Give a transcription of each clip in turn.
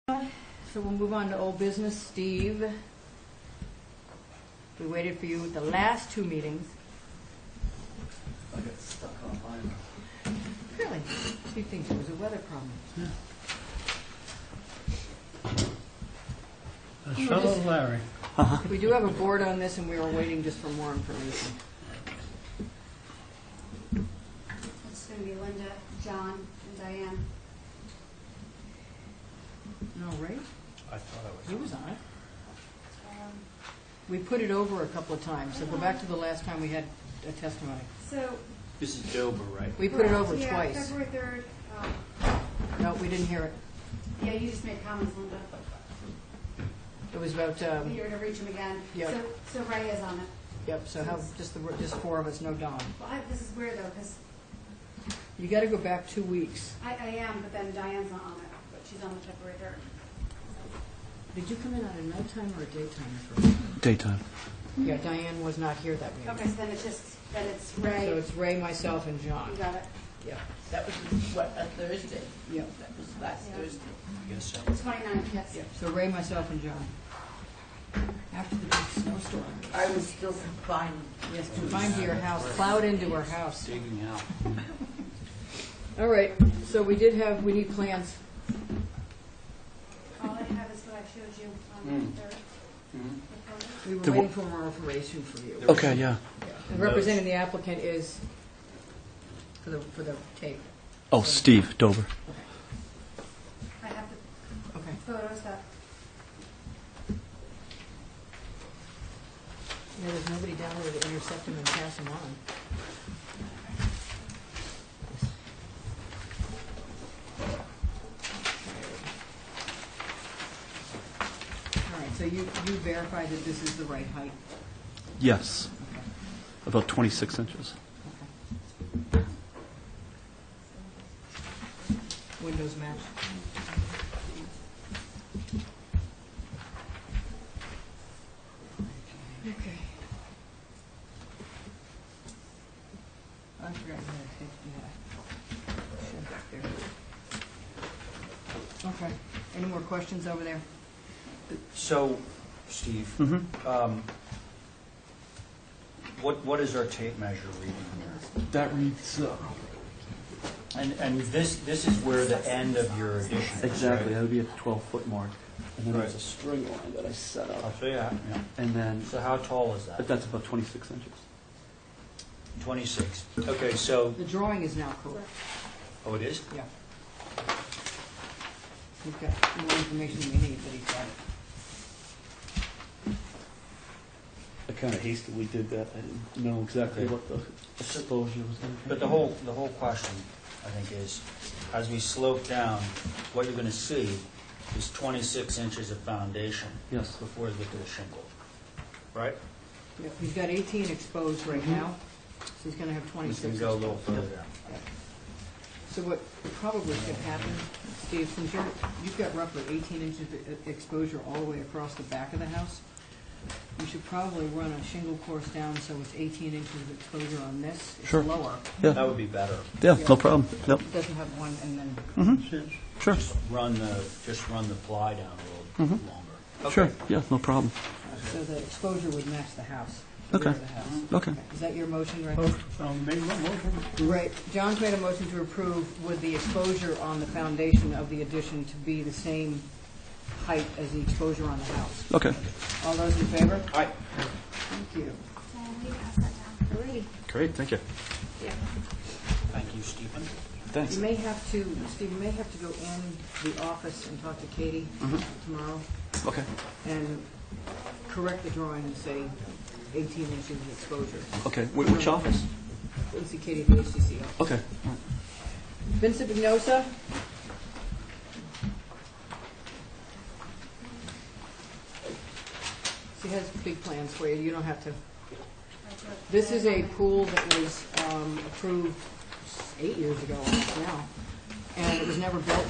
So we'll move on to old business. Steve, we waited for you at the last two meetings. I got stuck online. Really? Steve thinks it was a weather problem. Yeah. Show Larry. We do have a board on this, and we were waiting just for more information. It's going to be Linda, John, and Diane. No, right? I thought I was. He was on it. Um, We put it over a couple of times, so go back to the last time we had a testimony. So. This is Dober, right? We put it over yeah, twice. February 3rd. No, we didn't hear it. Yeah, you just made comments, Linda. It was about, You're going to reach him again. Yep. So Ray is on it. yep, so how, just four of us, no Dawn. Well, this is weird though, because You gotta go back 2 weeks. I am, but then Diane's not on it, but she's on the February 3rd. Did you come in on a nighttime or a daytime first? Daytime. Yeah, Diane was not here that meeting. Okay, so then it's Ray. So it's Ray, myself, and John. You got it. Yeah. That was, what, a Thursday? Yep. That was last Yeah. Thursday. Yes, sir. 29th, yes. Yep. So Ray, myself, and John. After the big snowstorm. I was still confined. Yes, confined to your house, plowed into our house. Digging out. All right, so we need plans. All I have is what I showed you on the 3rd. We were There waiting for more information from you. Okay, yeah. And representing the applicant is, for the tape. Oh, Steve Dober. Okay. I have the Okay. photos that. Yeah, there's nobody down there to intercept him and pass him on. All right, so you verified that this is the right height? Yes. Okay. About 26 inches. Okay. Windows match? Okay. I forgot you had a tape. Yeah. Shed back there. Okay. Any more questions over there? So, Steve, Mm-hmm. what is our tape measure reading here? That reads... And this is where the end of your addition is, exactly. right? That would be at the 12-foot mark. And then Right. there's a string line that I set I'll up. show you that, yeah. And then... So how tall is But that? that's about 26 inches. 26. Okay, so, The drawing is now correct. oh, it is? Yeah. We've got more information than we need, but he's got it. I kind of hastily did that. I didn't know exactly Okay. what the exposure was going to be. But the whole question, I think, is as we slope down, what you're going to see is 26 inches of foundation Yes. before you get to the shingle, right? Yeah, he's got 18 exposed right now, so he's gonna have It's 26 going to go a little exposed. further down. Yeah. So what probably should happen, Steve, since you've got roughly 18 inches of exposure all the way across the back of the house, you should probably run a shingle course down so it's 18 inches of exposure on this. It's Sure. lower. Yeah. That would be better. Yeah, no problem. Yep. It doesn't have one, and then, Mm-hmm. Sure. Just run the ply down a little longer. Sure. Yeah, no problem. so the exposure would match the house. the Okay. rear of the house. Okay. Is that your motion, Rick? Made one motion. Right. John's made a motion to approve with the exposure on the foundation of the addition to be the same height as the exposure on the house. Okay. All those in favor? Aye. Thank you. Diane, will you pass that down? Great. Great. Thank you. Thank you, Stephen. Thanks. You may have to, Steve, you may have to go in the office and talk to Katie tomorrow Okay. and correct the drawing and say 18 inches of exposure. Okay. Which office? Go see Katie at the HCC office. Okay. Vincent Vignosa? She has big plans for you. You don't have to. This is a pool that was approved 8 years ago almost now, and it was never built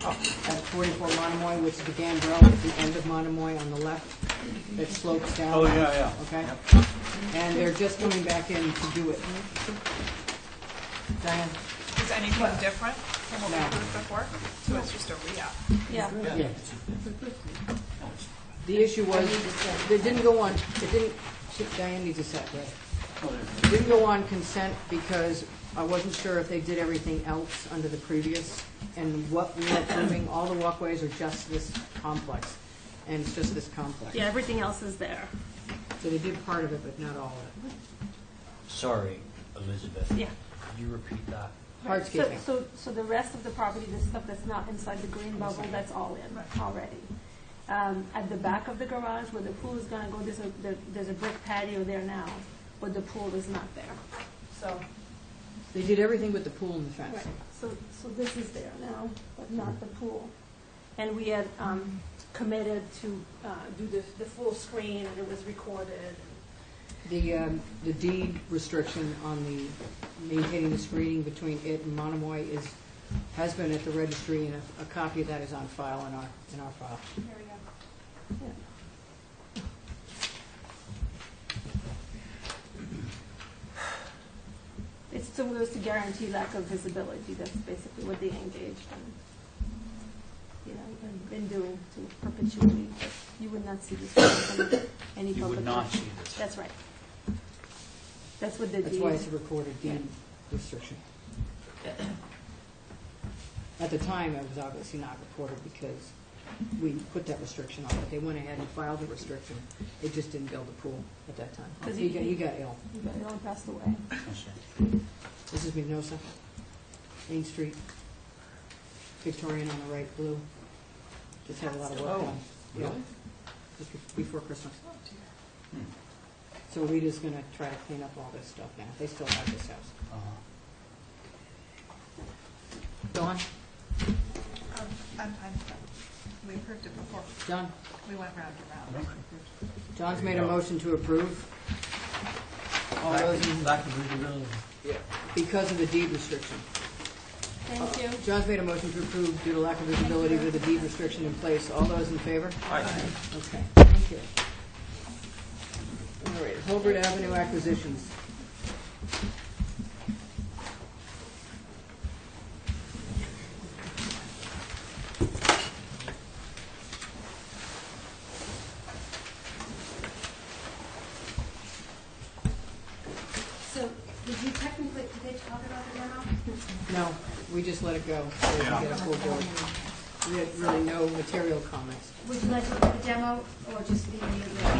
at 44 Monomoy, which is the gambrel at the end of Monomoy on the left that slopes down. Oh, yeah. Okay? And they're just coming back in to do it. Diane? Is anything different from what we No. approved before? So it's just a re-app? Yeah. Yeah. The issue was, it didn't go on, it didn't, Diane needs a set, right? It didn't go on consent because I wasn't sure if they did everything else under the previous, and what we were approving, all the walkways are just this complex, and it's just this complex. Yeah, everything else is there. So they did part of it, but not all of it. Sorry, Elizabeth. Yeah. Could you repeat that? Hardscaping. So the rest of the property, the stuff that's not inside the green bubble, that's all in already. At the back of the garage where the pool is gonna go, there's a brick patio there now, but the pool is not there. So, They did everything but the pool and the fence. right, so this is there now, but not the pool. And we had committed to do the full screen, and it was recorded. The deed restriction on the maintaining the screening between it and Monomoy has been at the registry, and a copy of that is on file in our file. There we go. Yeah. It's to guarantee lack of visibility. That's basically what they engaged in, and do to perpetuity. But you would not see this from any public. You would not see this. That's right. That's what the That's deed. why it's a recorded deed restriction. At the time, it was obviously not recorded because we put that restriction on, but they went ahead and filed the restriction. They just didn't build a pool at that time. 'Cause He got ill. You got it all passed away. This is Minosa, Main Street, Victorian on the right, blue. Just had a lot of work done. Yeah. Just before Christmas. So Rita's gonna try to clean up all this stuff now. They still have this house. Dawn? I'm fine with that. We approved it before. John? We went round and round. John's made a motion to approve. All those in, Lack of visibility. because of the deed restriction. Thank you. John's made a motion to approve due to lack of visibility with the deed restriction in place. All those in favor? Aye. Okay, thank you. All right, Hobart Avenue acquisitions. So, did they talk about the demo? No, we just let it go, so we can get a full board. We had really no material comments. Would you like to look at the demo, or just the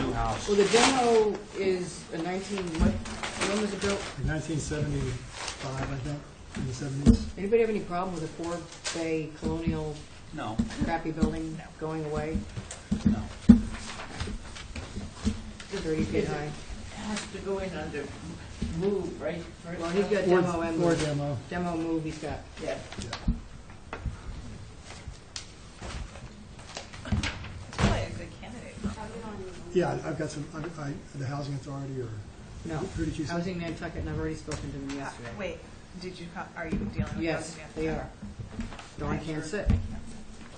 New house. Well, the demo is a 19, when was it built? 1975, I think, in the 70s. Anybody have any problem with a four-bay colonial No, crappy building going away? no. 30 feet high. Has to go in under move, right? Well, he's got demo and Or move. demo. Demo, move, he's got. Yeah. It's probably a good candidate. Yeah, I've got some, the Housing Authority or, No, who did you say? Housing Nantucket, and I've already spoken to them yesterday. Wait, are you dealing with Yes, those again? they are. Dawn can't sit.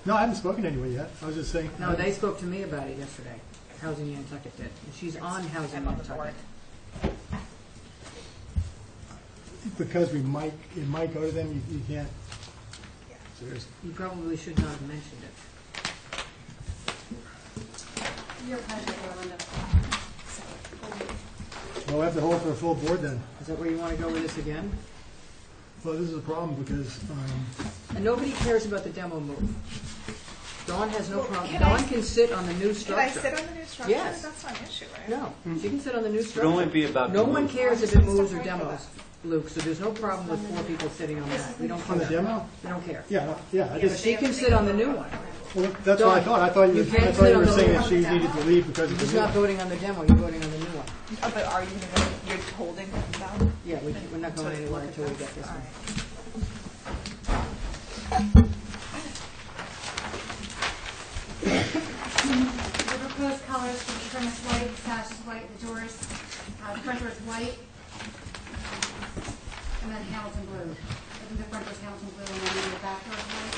No, I haven't spoken to anyone yet. I was just saying. No, they spoke to me about it yesterday. Housing Nantucket did. And she's on Housing I'm on the board. Nantucket. Because it might go to them, you can't. Yeah. So there's, You probably should not have mentioned it. Your pleasure, Linda. well, we have to hold for a full board then. Is that where you want to go with this again? Well, this is a problem because, And nobody cares about the demo move. Dawn has no Well, problem. can I- Dawn can sit on the new Can structure. I sit on the new structure? Yes. That's not an issue, right? No, she can sit on the new It structure. would only be about. No the one move. cares if it moves or demos, Luke, so there's no problem with four people sitting on that. We don't on the care. demo, We don't care. yeah, I But just, she can sit on the new one. well, that's what I thought. I thought You you can't were sit on the saying new that she needed to leave because You're of just the not move. voting on the demo, you're voting on the new one. Oh, but are you going to go, you're holding them? Yeah, we're not going anywhere until we get this All one. right. The proposed colors for the trim is white, the sash is white, the doors, the front door is white, and then Hamilton blue. I think the front door is Hamilton blue, and then the back door is white.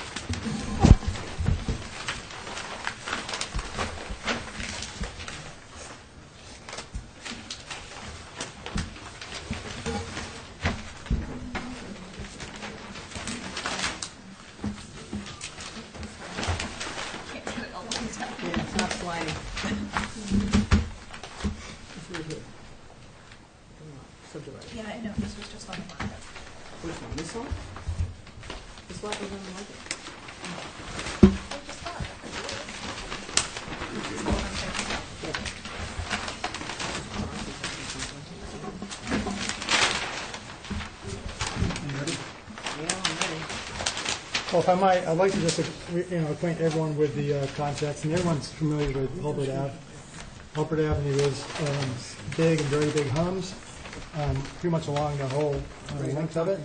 lining. It's right here. Subdivided. Yeah, I know, this was just on the market. Which one, this one? This lot was on the market? I just thought. You ready? Yeah, I'm ready. Well, if I might, I'd like to just, acquaint everyone with the context, and everyone's familiar with Hulbert Ave. Hulbert Avenue is big and very big homes, pretty much along the whole length of it.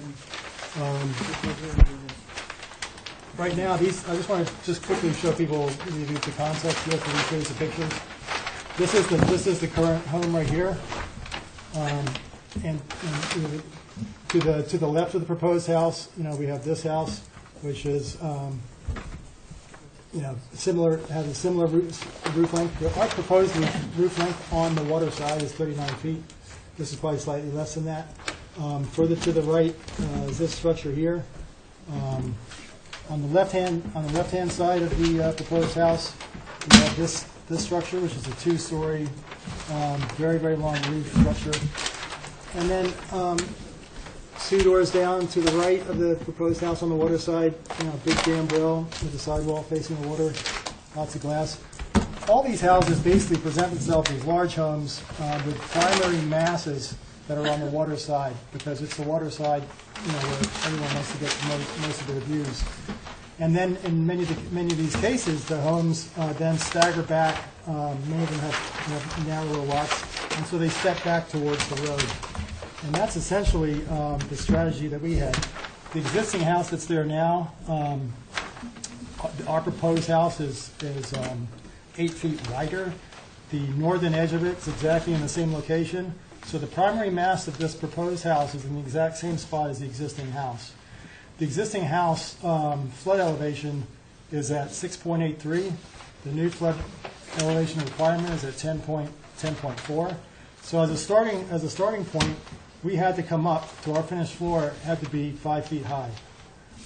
Right now, I just want to just quickly show people the context here for these series of pictures. This is the current home right here, and to the left of the proposed house, we have this house, which is similar, has a similar roof length. Our proposed roof length on the water side is 39 feet. This is probably slightly less than that. Further to the right is this structure here. On the left-hand side of the proposed house, we have this structure, which is a two-story, very, very long roof structure. And then 2 doors down to the right of the proposed house on the water side, big gambrel with a sidewall facing the water, lots of glass. All these houses basically present themselves as large homes with primary masses that are on the water side, because it's the water side, where everyone wants to get most of their views. And then in many of these cases, the homes then stagger back. Many of them have narrower lots, and so they step back towards the road. And that's essentially the strategy that we had. The existing house that's there now, our proposed house is 8 feet wider. The northern edge of it is exactly in the same location. So the primary mass of this proposed house is in the exact same spot as the existing house. The existing house flood elevation is at 6.83. The new flood elevation requirement is at 10.4. So as a starting point, we had to come up to our finished floor, had to be 5 feet high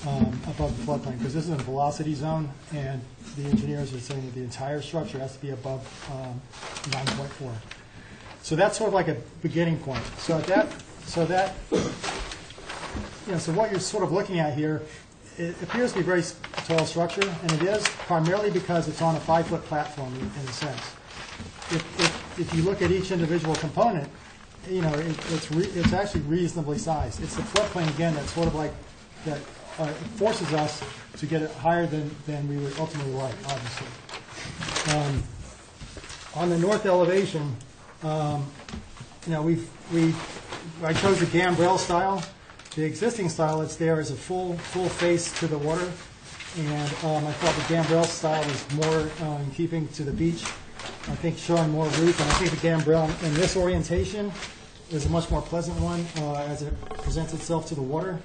above the floodplain, because this is a velocity zone, and the engineers are saying that the entire structure has to be above 9.4. So that's sort of like a beginning point. So what you're sort of looking at here, it appears to be a very tall structure, and it is primarily because it's on a 5-foot platform in a sense. If you look at each individual component, it's actually reasonably sized. It's the floodplain again that's sort of like that forces us to get it higher than we would ultimately like, obviously. On the north elevation, I chose the gambrel style. The existing style that's there is a full face to the water, and I thought the gambrel style was more in keeping to the beach. I think showing more roof, and I think the gambrel in this orientation is a much more pleasant one as it presents itself to the water,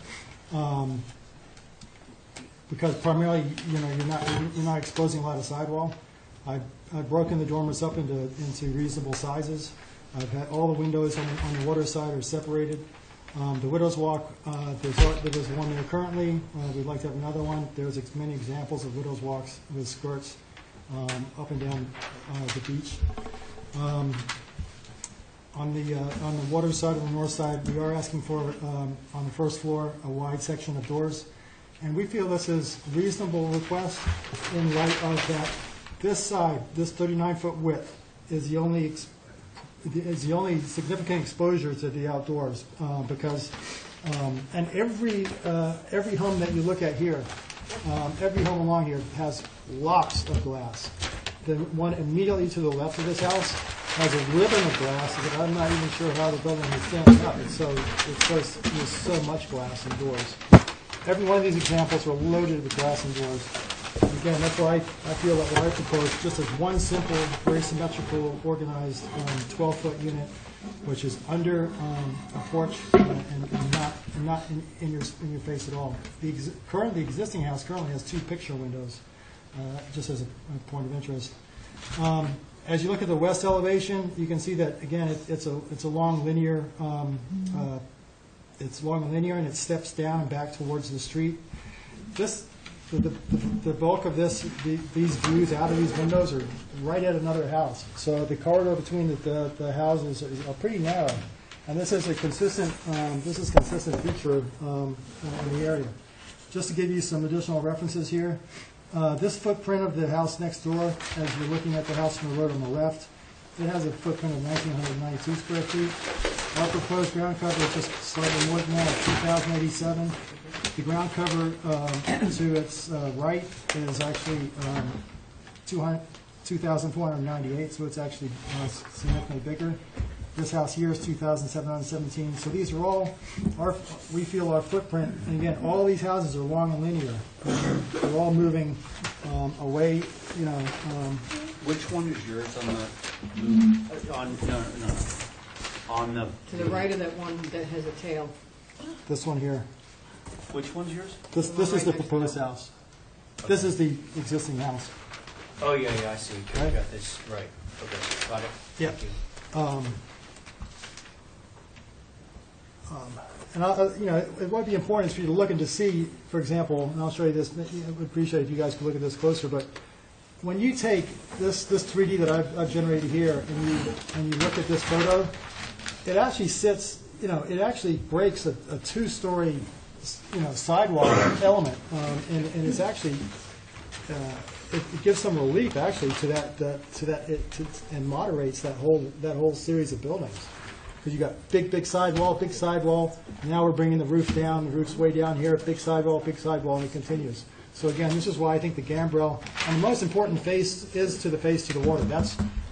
because primarily, you're not exposing a lot of sidewall. I've broken the dormers up into reasonable sizes. I've had all the windows on the water side are separated. The Widow's Walk, there's one there currently. We'd like to have another one. There's many examples of Widow's Walks with skirts up and down the beach. On the water side and the north side, we are asking for, on the first floor, a wide section of doors. And we feel this is a reasonable request in light of that this side, this 39-foot width, is the only significant exposure to the outdoors, because and every home that you look at here, every home along here has lots of glass. The one immediately to the left of this house has a ribbon of glass that I'm not even sure how the building is standing up. There's so much glass and doors. Every one of these examples are loaded with glass and doors. Again, that's why I feel that what I propose just as one simple, very symmetrical, organized 12-foot unit, which is under a porch and not in your face at all. The existing house currently has 2 picture windows, just as a point of interest. As you look at the west elevation, you can see that again it's a long linear. It's long and linear, and it steps down and back towards the street. the bulk of these views out of these windows are right at another house. So the corridor between the houses are pretty narrow. And this is a consistent feature in the area. Just to give you some additional references here, this footprint of the house next door, as you're looking at the house from the road on the left, it has a footprint of 1,992 square feet. Our proposed ground cover is just slightly more than that, at 2,087. The ground cover to its right is actually 2,498, so it's actually significantly bigger. This house here is 2,717. So these are all, we feel our footprint, and again, all these houses are long and linear. They're all moving away, you know. Which one is yours on the, on the... To the right of that one that has a tail. This one here. Which one's yours? This is the proposed house. This is the existing house. Oh, yeah, I see. Okay, Right. got this, right. Okay, got it. Yeah. Thank you. And you know, it would be important for you to look and to see, for example, and I'll show you this. I would appreciate if you guys could look at this closer. But when you take this 3D that I've generated here, and you look at this photo, it actually sits. You know, it actually breaks a two-story, you know, sidewalk element, and it's actually it gives some relief actually to that and moderates that whole series of buildings. Because you got big sidewall. Now we're bringing the roof down. The roof's way down here. Big sidewall, and it continues. So again, this is why I think the gambrel, and the most important face is to the face to the water.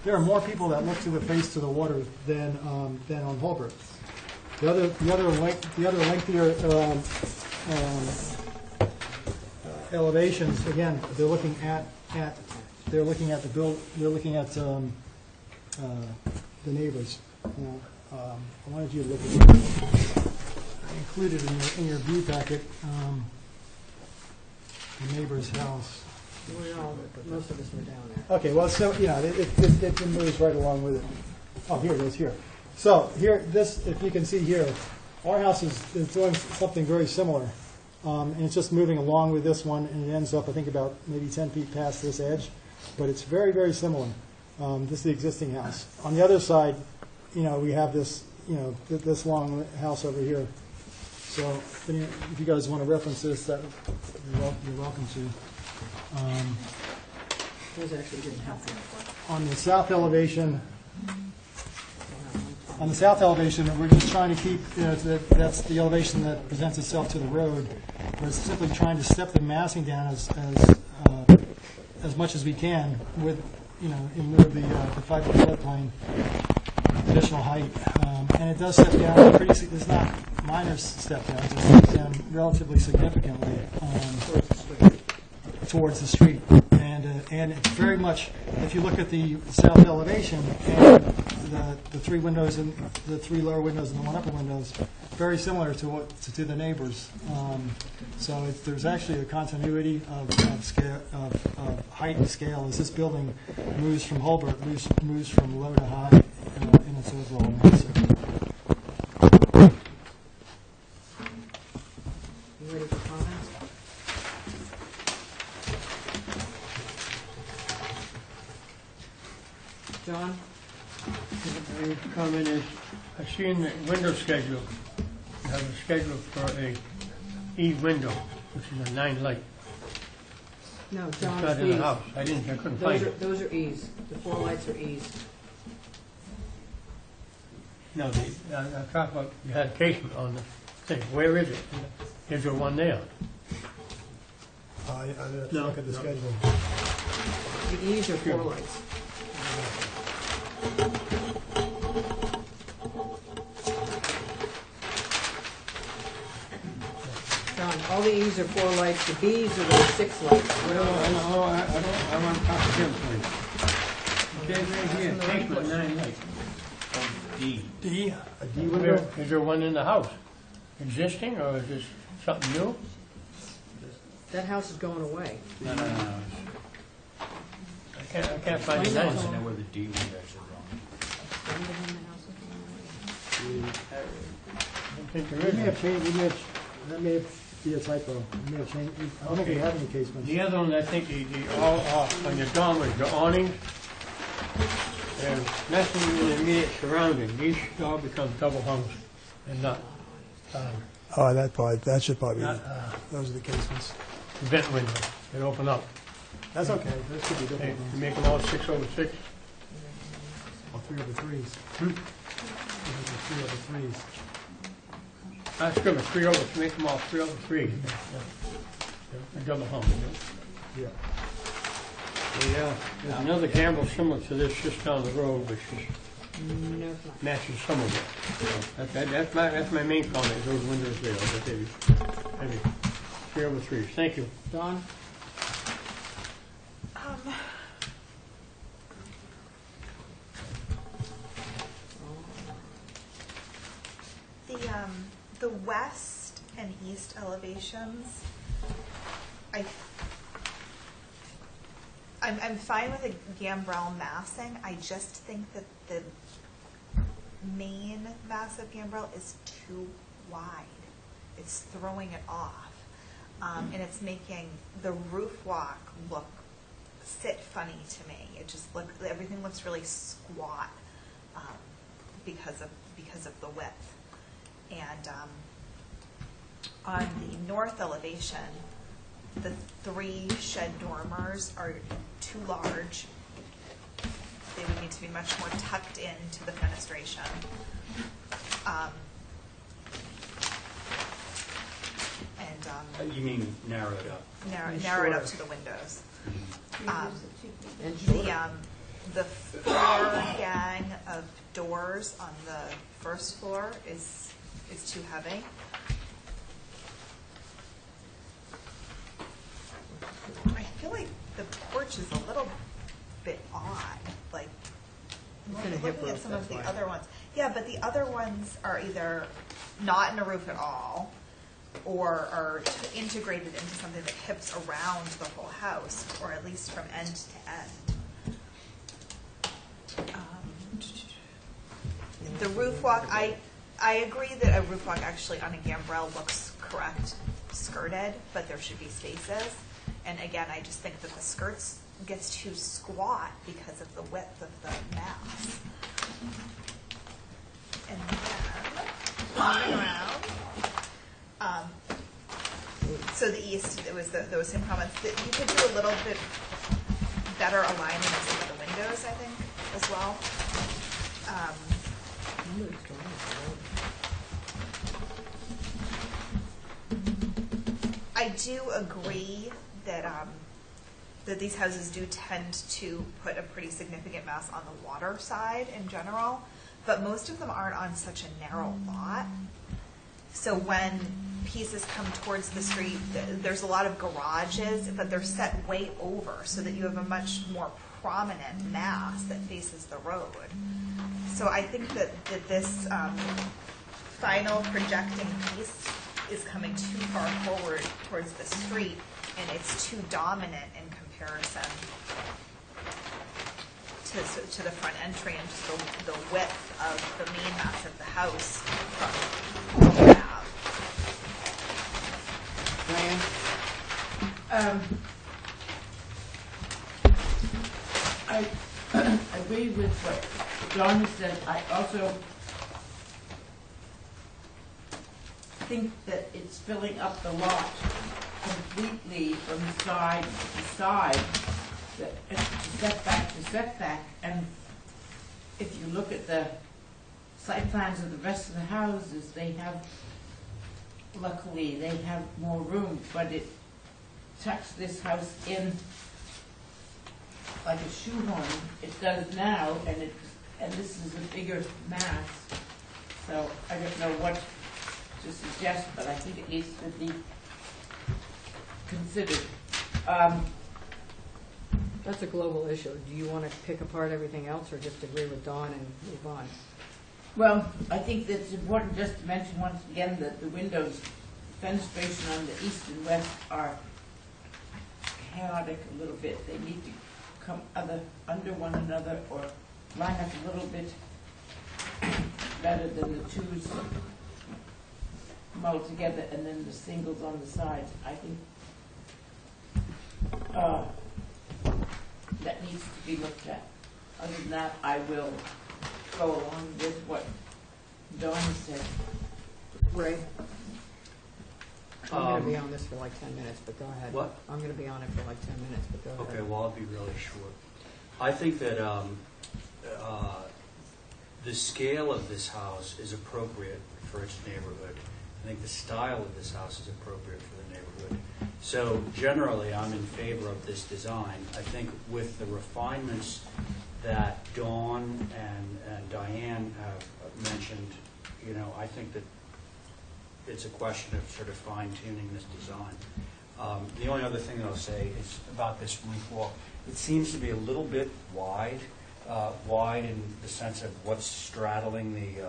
There are more people that look to the face to the water than on Holbrook. The other lengthier elevations. Again, they're looking at the neighbors. You know, I wanted you to look at it. I included in your view packet the neighbor's house. Most of us were down there. Okay, well, so yeah, it moves right along with it. Oh, here it is. Here. So here, if you can see here, our house is doing something very similar, and it's just moving along with this one, and it ends up, I think, about maybe 10 feet past this edge, but it's very, very similar. This is the existing house. On the other side, you know, we have this, you know, this long house over here. So if you guys want to reference this, that you're welcome to. Those actually didn't have that. On the south elevation, we're just trying to keep, you know, that's the elevation that presents itself to the road. We're simply trying to step the massing down as much as we can with, you know, in lieu of the 5-foot floodplain, additional height. And it does step down it's not minor step down, it steps down relatively significantly towards the street. And it's very much, if you look at the south elevation and the three windows and the three lower windows and the one upper windows, very similar to the neighbors. So there's actually a continuity of scale, of height and scale as this building moves from Holbrook, moves from low to high in its overall mass. You ready for comments? John? My comment is, I've seen the window schedule. You have a schedule for a E window, which is a 9 light. No, It's John, not it's in the E's. house. I couldn't find it. Those are E's. The 4 lights are E's. No, I talked about, you had a casement on the thing. Where is it? Is there one there? I No, look at the no. schedule. The E's are 4 lights. John, all the E's are 4 lights. The B's are those 6 lights. What No, are I want to talk to Jim, please. Okay, right here, casement, 9 lights. D. D, a D Is window. there one in the house? Existing, or is this something new? That house is going away. No. I can't find the I 9. want to know where the D was actually wrong. I don't think there We may is. have changed, that may have be a typo. You may have changed, I don't think we have any casements. The other one, I think, all on your dormers, the awnings, and nothing in the immediate surrounding. These should all become double hung and not Oh, that should probably, not those are the casements. vent windows that open up. That's okay, those could be Hey, different you ones. make them all 6/6. Or 3/3s. 3/3s. That's good, 3/3, make them all 3/3. Yeah. A double hung. Yeah. There's another gambrel similar to this just down the road, which is No, it's not. matches some of it. That's my main comment, is those windows there, that they, maybe 3/3. Thank you. Don? The west and east elevations, I'm fine with a gambrel massing. I just think that the main massive gambrel is too wide. It's throwing it off, and it's making the roof walk sit funny to me. Everything looks really squat because of the width. And on the north elevation, the 3 shed dormers are too large. They would need to be much more tucked into the fenestration. You mean narrow it up? Narrow it up to the windows. And shorter. The 4 gang of doors on the first floor is too heavy. I feel like the porch is a little bit odd, like, It's in a hip looking at roof, some of that's the why. other ones. Yeah, but the other ones are either not in a roof at all, or are integrated into something that hips around the whole house, or at least from end to end. The roof walk, I agree that a roof walk actually on a gambrel looks correct, skirted, but there should be spaces. And again, I just think that the skirts gets too squat because of the width of the mass. And then, moving around, so the east, it was those same comments, that you could do a little bit better aligning of some of the windows, I think, as well. Somebody's drawing it. I do agree that that these houses do tend to put a pretty significant mass on the water side in general, but most of them aren't on such a narrow lot. So when pieces come towards the street, there's a lot of garages, but they're set way over so that you have a much more prominent mass that faces the road. So I think that this final projecting piece is coming too far forward towards the street, and it's too dominant in comparison to the front entry and just the width of the main mass of the house from the cab. Diane? I agree with what John said. I also think that it's filling up the lot completely from side to side, setback to setback. And if you look at the site plans of the rest of the houses, luckily they have more room, but it tucks this house in like a shoehorn. It does now, and this is a bigger mass. So I don't know what to suggest, but I think it needs to be considered. That's a global issue. Do you want to pick apart everything else or just agree with Dawn and move on? Well, I think that it's important just to mention once again that the windows, fenestration on the east and west are chaotic a little bit. They need to come under one another or line up a little bit better than the twos them all together, and then the singles on the sides. I think that needs to be looked at. Other than that, I will go along with what Dawn said. Ray? I'm gonna be on this for like 10 minutes, but go ahead. What? I'm gonna be on it for like 10 minutes, but go ahead. Okay, well, I'll be really short. I think that the scale of this house is appropriate for its neighborhood. I think the style of this house is appropriate for the neighborhood. So generally, I'm in favor of this design. I think with the refinements that Dawn and Diane have mentioned, you know, I think that it's a question of sort of fine-tuning this design. The only other thing that I'll say is about this roof wall. It seems to be a little bit wide in the sense of what's straddling the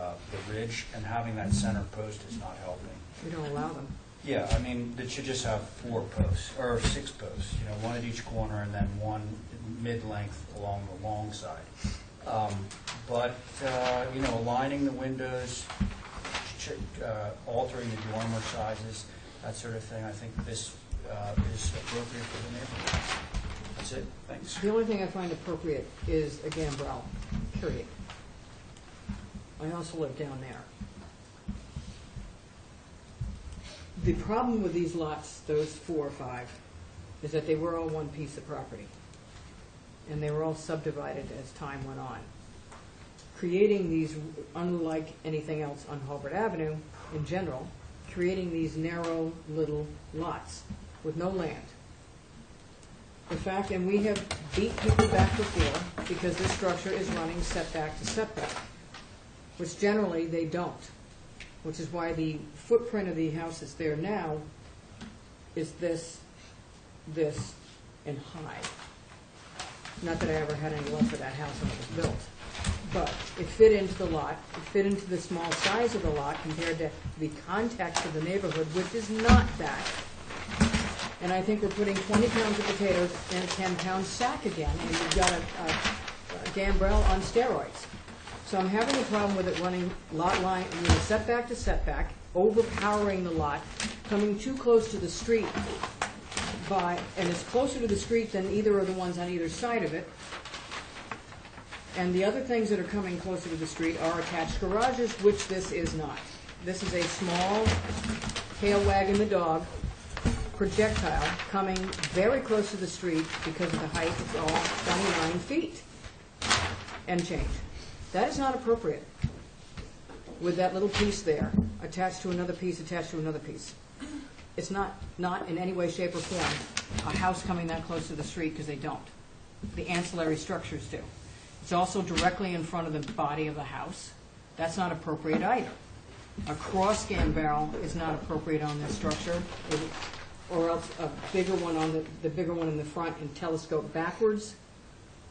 ridge, and having that center post is not helping. We don't allow them. Yeah, I mean, it should just have 4 posts, or 6 posts, you know, 1 at each corner and then 1 mid-length along the long side. But you know, aligning the windows, altering the dormer sizes, that sort of thing, I think this is appropriate for the neighborhood. That's it. Thanks. The only thing I find appropriate is a gambrel, period. I also live down there. The problem with these lots, those 4 or 5, is that they were all one piece of property. And they were all subdivided as time went on. Creating these, unlike anything else on Hulbert Avenue in general, creating these narrow little lots with no land. In fact, and we have beat people back before because this structure is running setback to setback, which generally they don't, which is why the footprint of the house that's there now is this, and high. Not that I ever had any love for that house when it was built, but it fit into the lot, it fit into the small size of the lot compared to the context of the neighborhood, which is not that. And I think we're putting 20 pounds of potatoes in a 10-pound sack again, and we've got a gambrel on steroids. So I'm having a problem with it running lot line, setback to setback, overpowering the lot, coming too close to the street and it's closer to the street than either of the ones on either side of it. And the other things that are coming closer to the street are attached garages, which this is not. This is a small, tail wagging the dog projectile coming very close to the street because of the height. It's all 29 feet and change. That is not appropriate with that little piece there attached to another piece, attached to another piece. It's not in any way, shape, or form a house coming that close to the street, because they don't. The ancillary structures do. It's also directly in front of the body of the house. That's not appropriate either. A cross gambrel is not appropriate on this structure, or else a bigger one on the bigger one in the front and telescope backwards.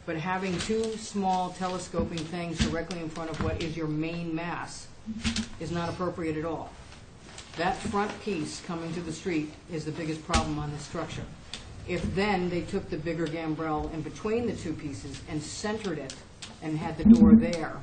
But having 2 small telescoping things directly in front of what is your main mass is not appropriate at all. That front piece coming to the street is the biggest problem on this structure. If then they took the bigger gambrel in between the 2 pieces and centered it and had the door there,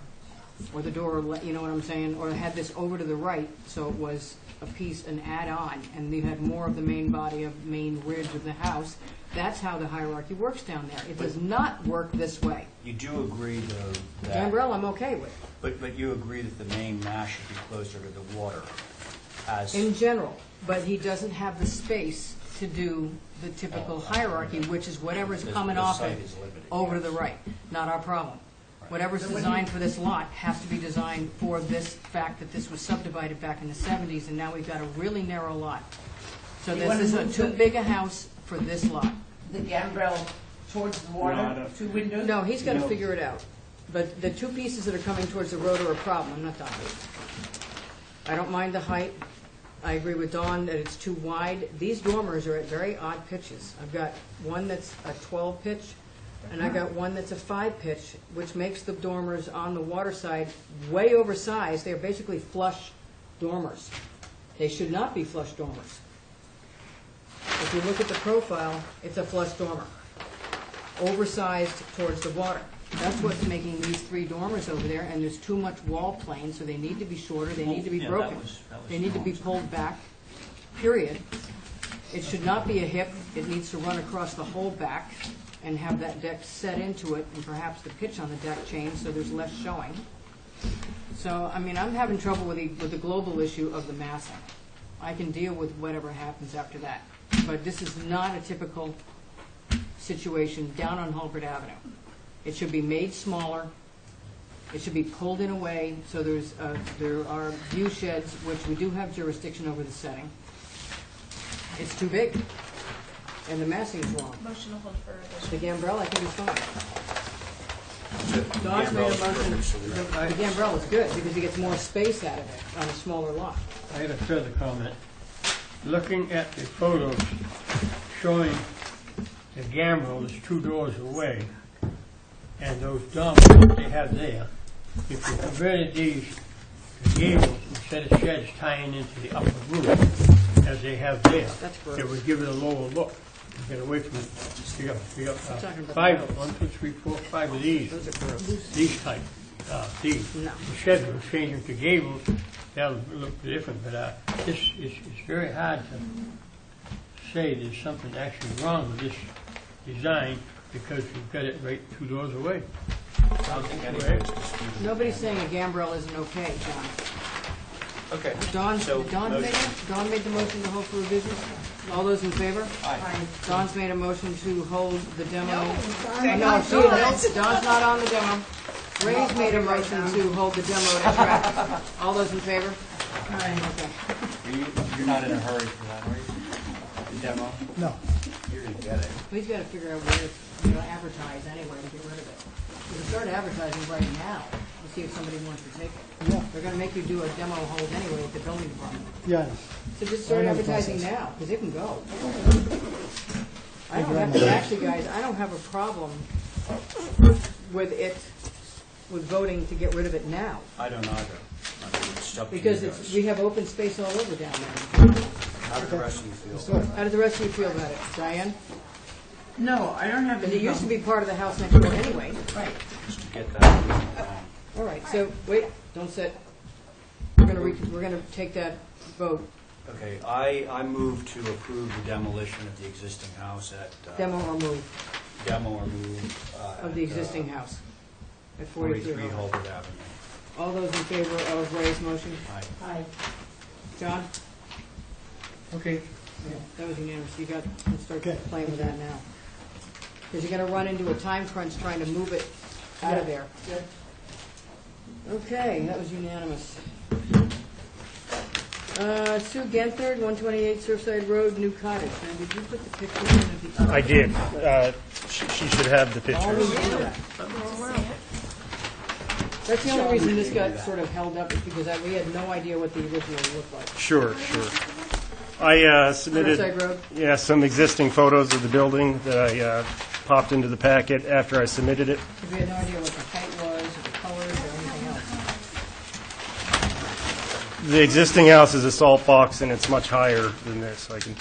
or the door, you know what I'm saying, or had this over to the right so it was a piece, an add-on, and you had more of the main body of main ridge of the house, that's how the hierarchy works down there. It does not work this way. You do agree, though, that... Gambrel I'm okay with. But you agree that the main mass should be closer to the water as... In general, but he doesn't have the space to do the typical hierarchy, which is whatever's coming off it over to the right. Not our problem. Whatever's designed for this lot has to be designed for this fact that this was subdivided back in the 70s, and now we've got a really narrow lot. So this is too big a house for this lot. The gambrel towards the water, 2 windows? No, he's got to figure it out. But the 2 pieces that are coming towards the road are a problem. I'm not done. I don't mind the height. I agree with Dawn that it's too wide. These dormers are at very odd pitches. I've got one that's a 12 pitch, and I got one that's a 5 pitch, which makes the dormers on the water side way oversized. They're basically flush dormers. They should not be flush dormers. If you look at the profile, it's a flush dormer. oversized towards the water. That's what's making these 3 dormers over there, and there's too much wall plane, so they need to be shorter, they need to be Yeah, broken. that was They need to be small. pulled back, period. It should not be a hip, it needs to run across the whole back and have that deck set into it, and perhaps the pitch on the deck change so there's less showing. So, I mean, I'm having trouble with the global issue of the massing. I can deal with whatever happens after that. But this is not a typical situation down on Hulbert Avenue. It should be made smaller. It should be pulled in a way so there are view sheds, which we do have jurisdiction over the setting. It's too big, and the massing is wrong. Motion to hold for revision. The gambrel, I think, is fine. The Don's made a gambrel's motion, perfect solution. the gambrel is good, because he gets more space out of it on a smaller lot. I had a further comment. Looking at the photos showing the gambrel is 2 doors away, and those dormers that they have there, if you converted these to gables instead of sheds tying into the upper roof, as they have there, That's gross. it would give it a lower look. You get away from it. You got talking about 5, the 1, 2, 3, 4, 5 of these. Those are gross. These type, these. No. The sheds will change them to gables, that'll look different, but it's very hard to say there's something actually wrong with this design because you've got it right 2 doors away. I don't think anybody's disputing Nobody's that. saying a gambrel isn't okay, John. Okay. Don So, made the motion to hold for revision. All those in favor? Aye. Don's made a motion to hold the demo. No, No, Don's not on the demo. Ray's made a motion to hold the demo at track. All those in favor? Okay. You're not in a hurry for that, are you? The demo? No. You're gonna get it. We've got to figure out where to advertise anyway to get rid of it. We can start advertising right now and see if somebody wants to take it. Yeah. They're going to make you do a demo hold anyway at the building department. Yeah. So just start I know the advertising process. now, because it can go. I Thank don't you have, very much. actually, guys, I don't have a problem with it, with voting to get rid of it now, I don't either. I mean, it's up to you because guys. we have open space all over down there. How do the rest of you feel? So, How do the rest of you feel about it? Diane? No, I don't have And any it used to problem. be part of the house next door anyway. Right. Just to get that. All right, so, wait, don't sit. We're gonna take that vote, Okay, I move to approve the demolition of the existing house at. demo or move, Demo or move. of the existing house at 43 43 Hall. Hulbert Avenue. All those in favor of Ray's motion? Aye. Aye. John? Okay. That was unanimous. You got, let's start Okay. playing with that now. Because you're going to run into a time crunch trying to move it out of there. Okay, that was unanimous. Sue Genthard, 128 Surfside Road, New Cottage. Now, did you put the picture in of the other? I did. She should have the Always pictures. do that. That's the only reason this got sort of held up, is because we had no idea what the original looked like. Sure. I submitted Surfside Road? some existing photos of the building that I popped into the packet after I submitted it. Because we had no idea what the height was, or the colors, or anything else. The existing house is a salt box, and it's much higher than this. I can,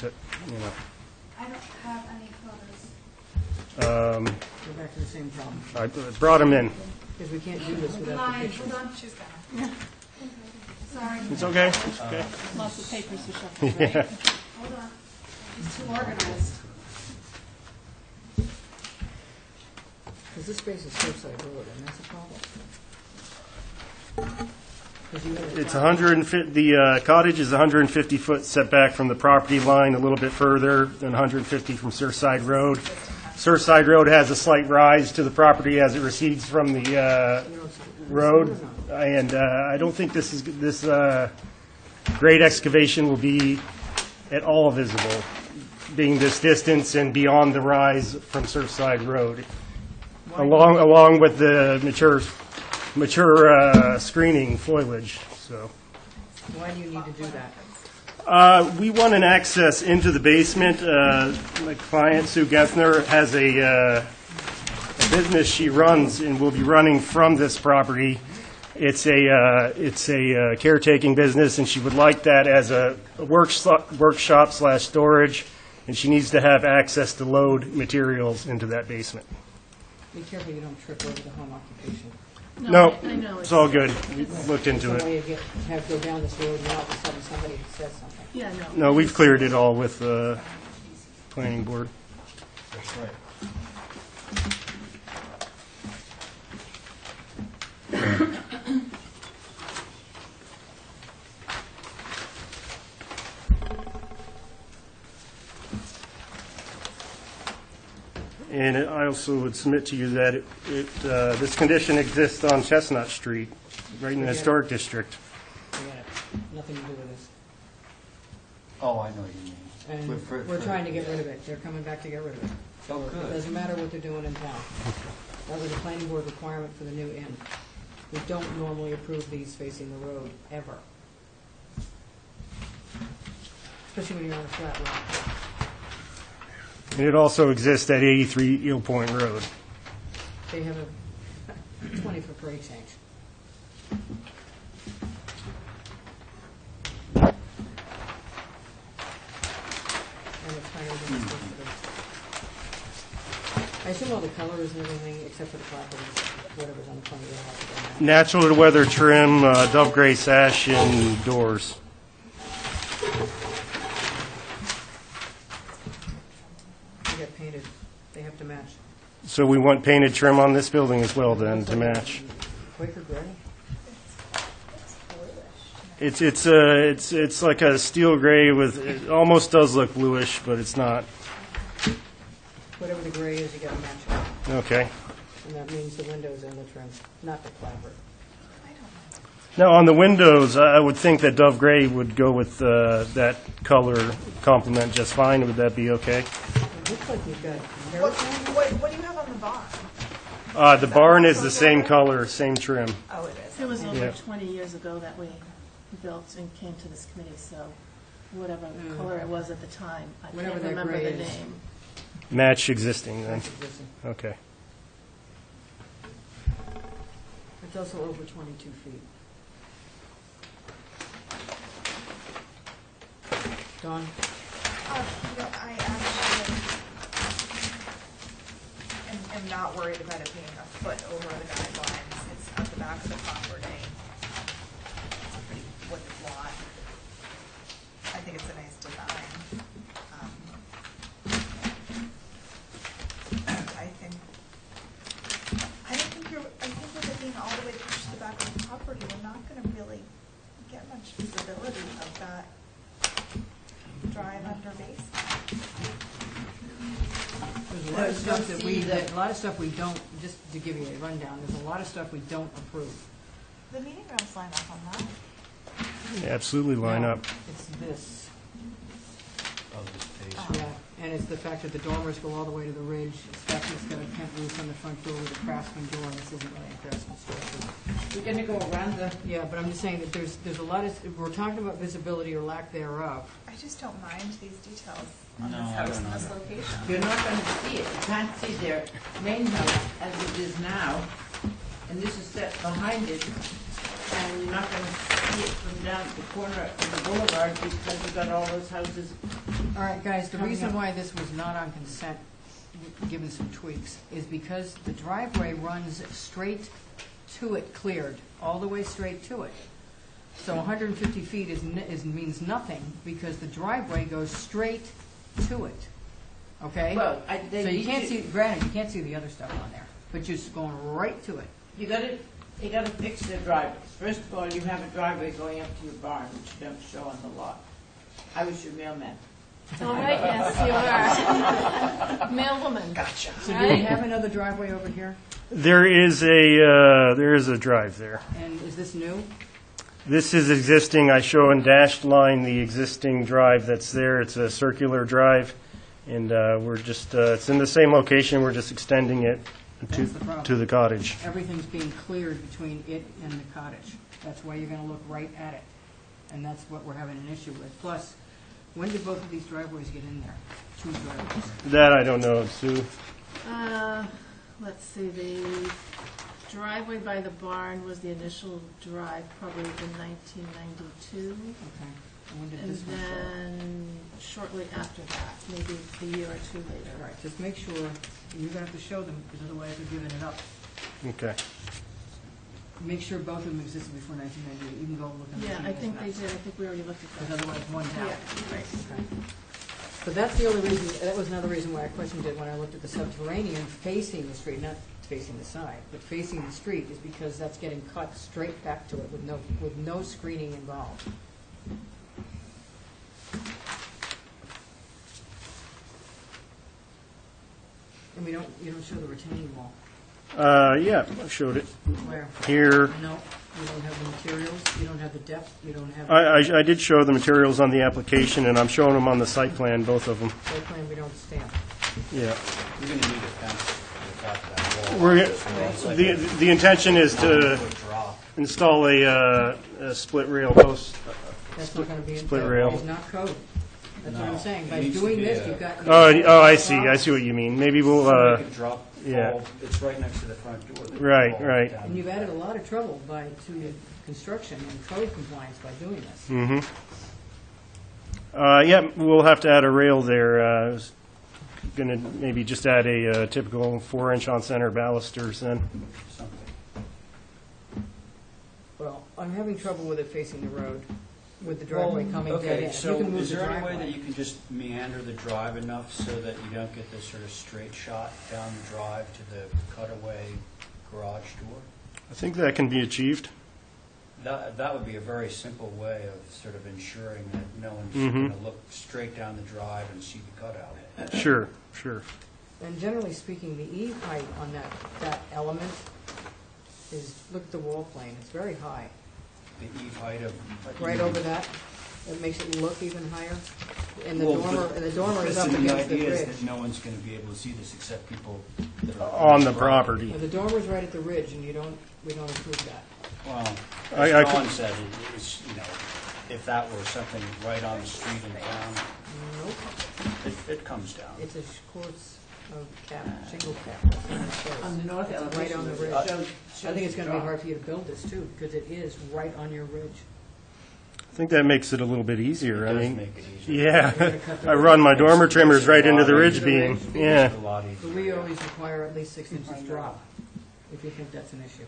I don't have any photos. We're back to the same problem. I brought them in. Because we can't do this without the Line, pictures. hold on, she's gonna. Sorry. It's okay. It's okay. Lots of papers to shuffle. Yeah. Hold on. It's too organized. Because this space is Surfside Road, and that's a problem. 'Cause you have a It's top- 150. The cottage is 150 foot setback from the property line, a little bit further than 150 from Surfside Road. Surfside Road has a slight rise to the property as it recedes from the you know, road, and I don't think this grade excavation will be at all visible, being this distance and beyond the rise from Surfside Road, along with the mature screening foliage. So Why do you need to do that? we want an access into the basement. My client Sue Gessner has a business she runs and will be running from this property. It's a caretaking business, and she would like that as a workshop / storage, and she needs to have access to load materials into that basement. Be careful you don't trip over the home occupation. No, I know. it's all good. We looked into Some it. way you have to go down this road and all of a sudden somebody says something. Yeah, no. No, we've cleared it all with the planning board. That's right. And I also would submit to you that this condition exists on Chestnut Street, right in the historic district. Forget it. Nothing to do with this. Oh, I know what you mean. And For- we're trying to get rid of it. They're coming back to get rid of it. Oh, It good. doesn't matter what they're doing in town. That was a planning board requirement for the new inn. We don't normally approve these facing the road, ever. Especially when you're on a flat lot. And it also exists at 83 Eel Point Road. They have a 20-foot grade change. And it's higher than it's supposed to be. I assume all the colors and everything, except for the clapboards, whatever's on the front of the house. Natural to weather trim, dove gray sash, and doors. They get painted. They have to match. So we want painted trim on this building as well then to match. Quaker gray? It's like a steel gray with, it almost does look bluish, but it's not. Whatever the gray is, you gotta match it. Okay. And that means the windows and the trim, not the clapboard. Now, on the windows, I would think that dove gray would go with that color complement just fine. Would that be okay? It looks like you've got What do you have on the barn? The barn is the same color, same trim. Oh, it is. It was over Yeah. 20 years ago that we built and came to this committee, so whatever color it was at the time, I Whatever can't that remember gray the is. name. Match existing then. That's existing. Okay. It's also over 22 feet. Dawn? I actually am not worried about it being a foot over the guidelines. It's at the back of the property. It's a pretty wooded lot. I think it's a nice design. I think with it being all the way pushed to the back of the property, we're not gonna really get much visibility of that drive under basement. There's a lot of stuff that we, a lot of stuff we don't, just to give you a rundown, there's a lot of stuff we don't approve. The meeting rooms line up on that. They absolutely line No, up. It's this. Oh, this page. Yeah, and it's the fact that the dormers go all the way to the ridge. It's the fact that it's got a tent roof on the front door with a craftsman door, and this isn't really a craftsman store. We're gonna go around the, Yeah, but I'm just saying that there's a lot of, we're talking about visibility or lack thereof. I just don't mind these details No, on this I house don't and this either. location. you're not gonna see it, you can't see their main house as it is now, and this is set behind it, and you're not gonna see it from down the corner of the boulevard because you've got all those houses. All right, guys, the Coming reason up. why this was not on consent, given some tweaks, is because the driveway runs straight to it, cleared, all the way straight to it. So 150 feet means nothing, because the driveway goes straight to it, okay? Well, So you can't see, granted, you can't see the other stuff on there, but you're just going right to it. You gotta fix their driveways. First of all, you have a driveway going up to your barn, which you don't show on the lot. I was your mailman. All right, yes, you are. Mailwoman. Gotcha. So do we have another driveway over here? There is a drive there. And is this new? This is existing. I show in dashed line the existing drive that's there. It's a circular drive, and we're just, it's in the same location. We're just extending it That's the problem. to the cottage. Everything's being cleared between it and the cottage. That's why you're gonna look right at it. And that's what we're having an issue with. Plus, when did both of these driveways get in there? Two driveways. That I don't know, Sue. Let's see, the driveway by the barn was the initial drive, probably in 1992. Okay. When did And this one fall? then shortly after that, maybe a year or two later. All right, just make sure, you're gonna have to show them, because otherwise they're giving it up. Okay. Make sure both of them existed before 1998. You can go look at them. Yeah, I think they did, I think we already looked at Because that. otherwise one's out. Yeah, right. Okay. But that's the only reason, that was another reason why I questioned it when I looked at the subterranean facing the street, not facing the side, but facing the street, is because that's getting cut straight back to it with no screening involved. And you don't show the retaining wall. Yeah, I showed it Where? here. No, you don't have the materials, you don't have the depth, you don't have. I did show the materials on the application, and I'm showing them on the site plan, both of them. Site plan, we don't stamp. Yeah. You're going to need a fence to the top of that wall. We're, So it's like the intention is a to foot drop. install a split rail post. That's not gonna be, Split that rail. is not code. That's what I'm No, saying, it by needs to doing be this, a- you've got. Oh, I see what you mean. Maybe we'll, So make it drop, yeah. fall. It's right next to the front door. that Right, fall right. down. And you've added a lot of trouble to your construction and code compliance by doing this. mm-hmm. Yeah, we'll have to add a rail there. I was gonna maybe just add a typical 4-inch on-center balusters then. Something. Well, I'm having trouble with it facing the road, with the driveway coming dead Okay, end. so You can move is the there any way driveway. that you can just meander the drive enough so that you don't get this sort of straight shot down the drive to the cutaway garage door? I think that can be achieved. That would be a very simple way of sort of ensuring that no one's Mhm. going to look straight down the drive and see the cutout. Sure, sure. And generally speaking, the eave height on that element is, look at the wall plane, it's very high. The eve height of... Right over that, it makes it look even higher. And the Well, dormer, but- and the dormer is up listen, against the idea is ridge. that no one's going to be able to see this except people that are... On the property. And the dormer's right at the ridge, and we don't approve that. Well, I as could- Ron said, it's, you know, if that were something right on the street in town, Nope, it comes down. it's a quartz cap, shingle cap. That's what it says. On the north It's elevation. right on the ridge. shows I think it's gonna be drop. hard for you to build this too, because it is right on your ridge. I think that makes it a little bit easier. It I does mean, make it easier. yeah, I run my dormer trimmers right into the ridge beam. Yeah. It's a lot But easier. we always require at least 6 inches drop, if you think that's an issue.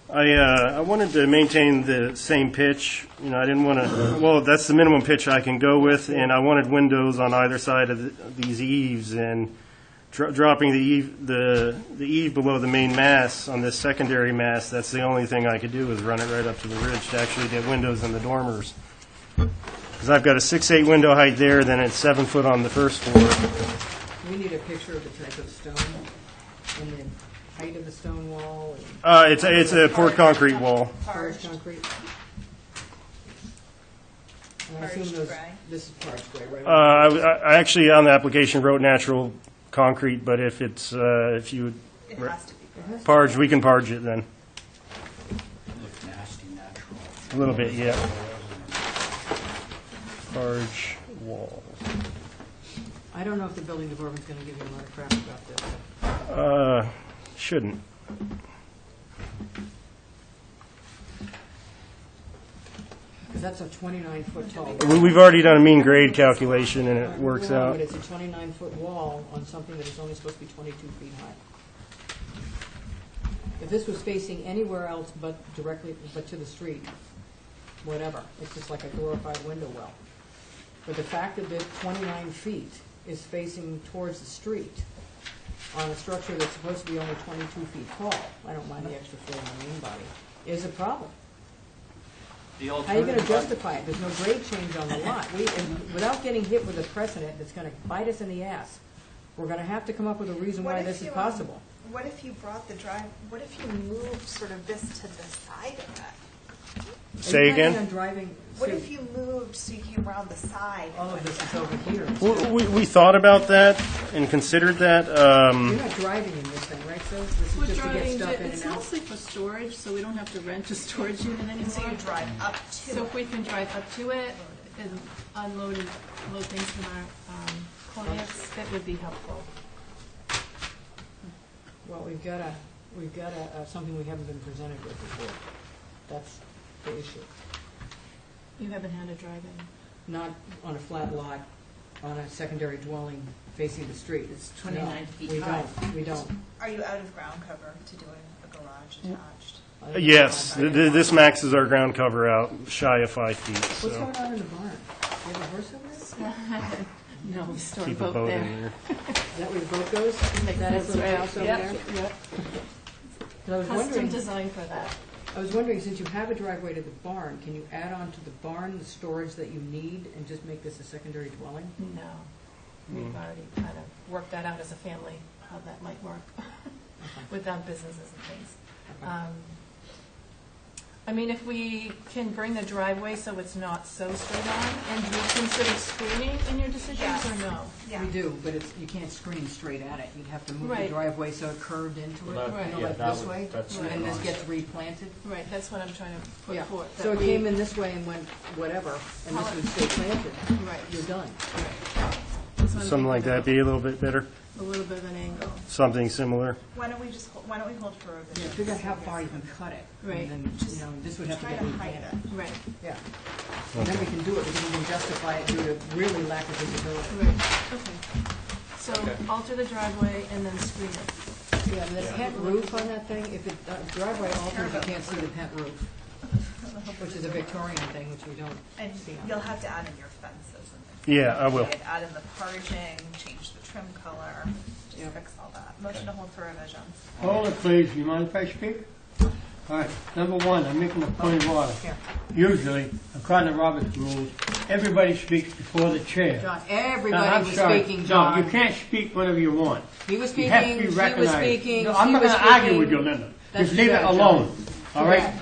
I wanted to maintain the same pitch. You know, I didn't want to. Well, that's the minimum pitch I can go with, and I wanted windows on either side of these eaves, and dropping the eave below the main mass on this secondary mass. That's the only thing I could do is run it right up to the ridge to actually get windows in the dormers. Because I've got a 6'8" window height there, then it's 7 foot on the first floor. We need a picture of the type of stone and the height of the stone wall and It's a poured concrete wall. forged concrete. And I assume Parged those, gray. this is parged gray, right? I actually on the application wrote natural concrete, but if it's if you It has to be. It has to- parge, we can parge it then. Look nasty natural. A little bit, yeah. Parge wall. I don't know if the building department's gonna give you a lot of crap about this. Shouldn't. Because that's a 29-foot tall. We've already done a mean grade calculation, and it works No, out. But it's a 29-foot wall on something that is only supposed to be 22 feet high. If this was facing anywhere else but to the street, whatever, it's just like a glorified window well. But the fact that the 29 feet is facing towards the street on a structure that's supposed to be only 22 feet tall, I don't mind the extra floor on the main body, is a problem. The How are you going to alternative- justify it? There's no grade change on the lot. Without getting hit with a precedent that's going to bite us in the ass, we're going to have to come up with a reason why this is possible. What if you brought the what if you moved sort of this to the side of it? Say Are you planning again? on driving, What see, if you moved so you came around the side? all of this is over here? We thought about that and considered that. You're not driving in this thing, right, Sue? This is We're just to get driving, stuff in it's and out? mostly for storage, so we don't have to rent a storage unit And so you anymore. drive up to So if it. we can drive up to it and unload things from our clients, that would be helpful. Well, we've got something we haven't been presented with before. That's the issue. You haven't had a drive-in. not on a flat lot, on a secondary dwelling facing the street. It's 29 feet We high. don't, we don't. Are you out of ground cover to doing a garage attached? Yes, this maxes our ground cover out shy of 5 feet, What's so going on in the barn? You have a horse over there? No, we store keep a boat boat there. in there. Is that where the boat goes? That is the right. house over Yep, there? yep. 'Cause I was Custom wondering, design for that. I was wondering, since you have a driveway to the barn, can you add on to the barn the storage that you need and just make this a secondary dwelling? No, we've already kind of worked that out as a family, how that might work without businesses and things. Okay. I mean, if we can bring the driveway so it's not so straight on, and do you consider screening in your decisions Yes. or no? Yeah. We do, but it's, you can't screen straight at it. You'd have to move the Right. driveway so it curved into it, Well, Right. you know, yeah, like that this would- way. that's Right. And this fine. gets replanted. Right, that's what I'm trying to put Yeah. forth. So that it we- came in this way and went whatever, and this would stay planted. Right, You're done. right. That's what I'm Something like thinking that, be a little bit better, A little bit of an angle. something similar. Why don't we hold for a revision? Yeah, figure out how far you can cut it. Right. And then, you know, this would have to Try get to hide replanted. it. Right, Yeah. And then we can do it, because we can justify it due to really lack of visibility. right, okay. So alter the driveway and then screen it. Yeah, and the pent roof on that thing, if it, driveway alters, you can't see the pent roof, which is a Victorian thing, which we don't And see on. you'll have to add in your fences and Yeah, I will. add in the parging, change the trim color, just Yep. fix all that. Motion to hold for revision. Hold it, please. You mind if I speak? All right. Number one, I'm making a point of order. Here. Usually, according to Robert's rules, everybody speaks before the chair. John, Now, everybody I'm was sorry. speaking, No, John. you can't speak whenever you want. He was You speaking, have to be she was recognized. speaking, No, I'm he not was going to argue speaking. with you, Linda. That's Just leave too it bad, alone, John. all Too right? bad.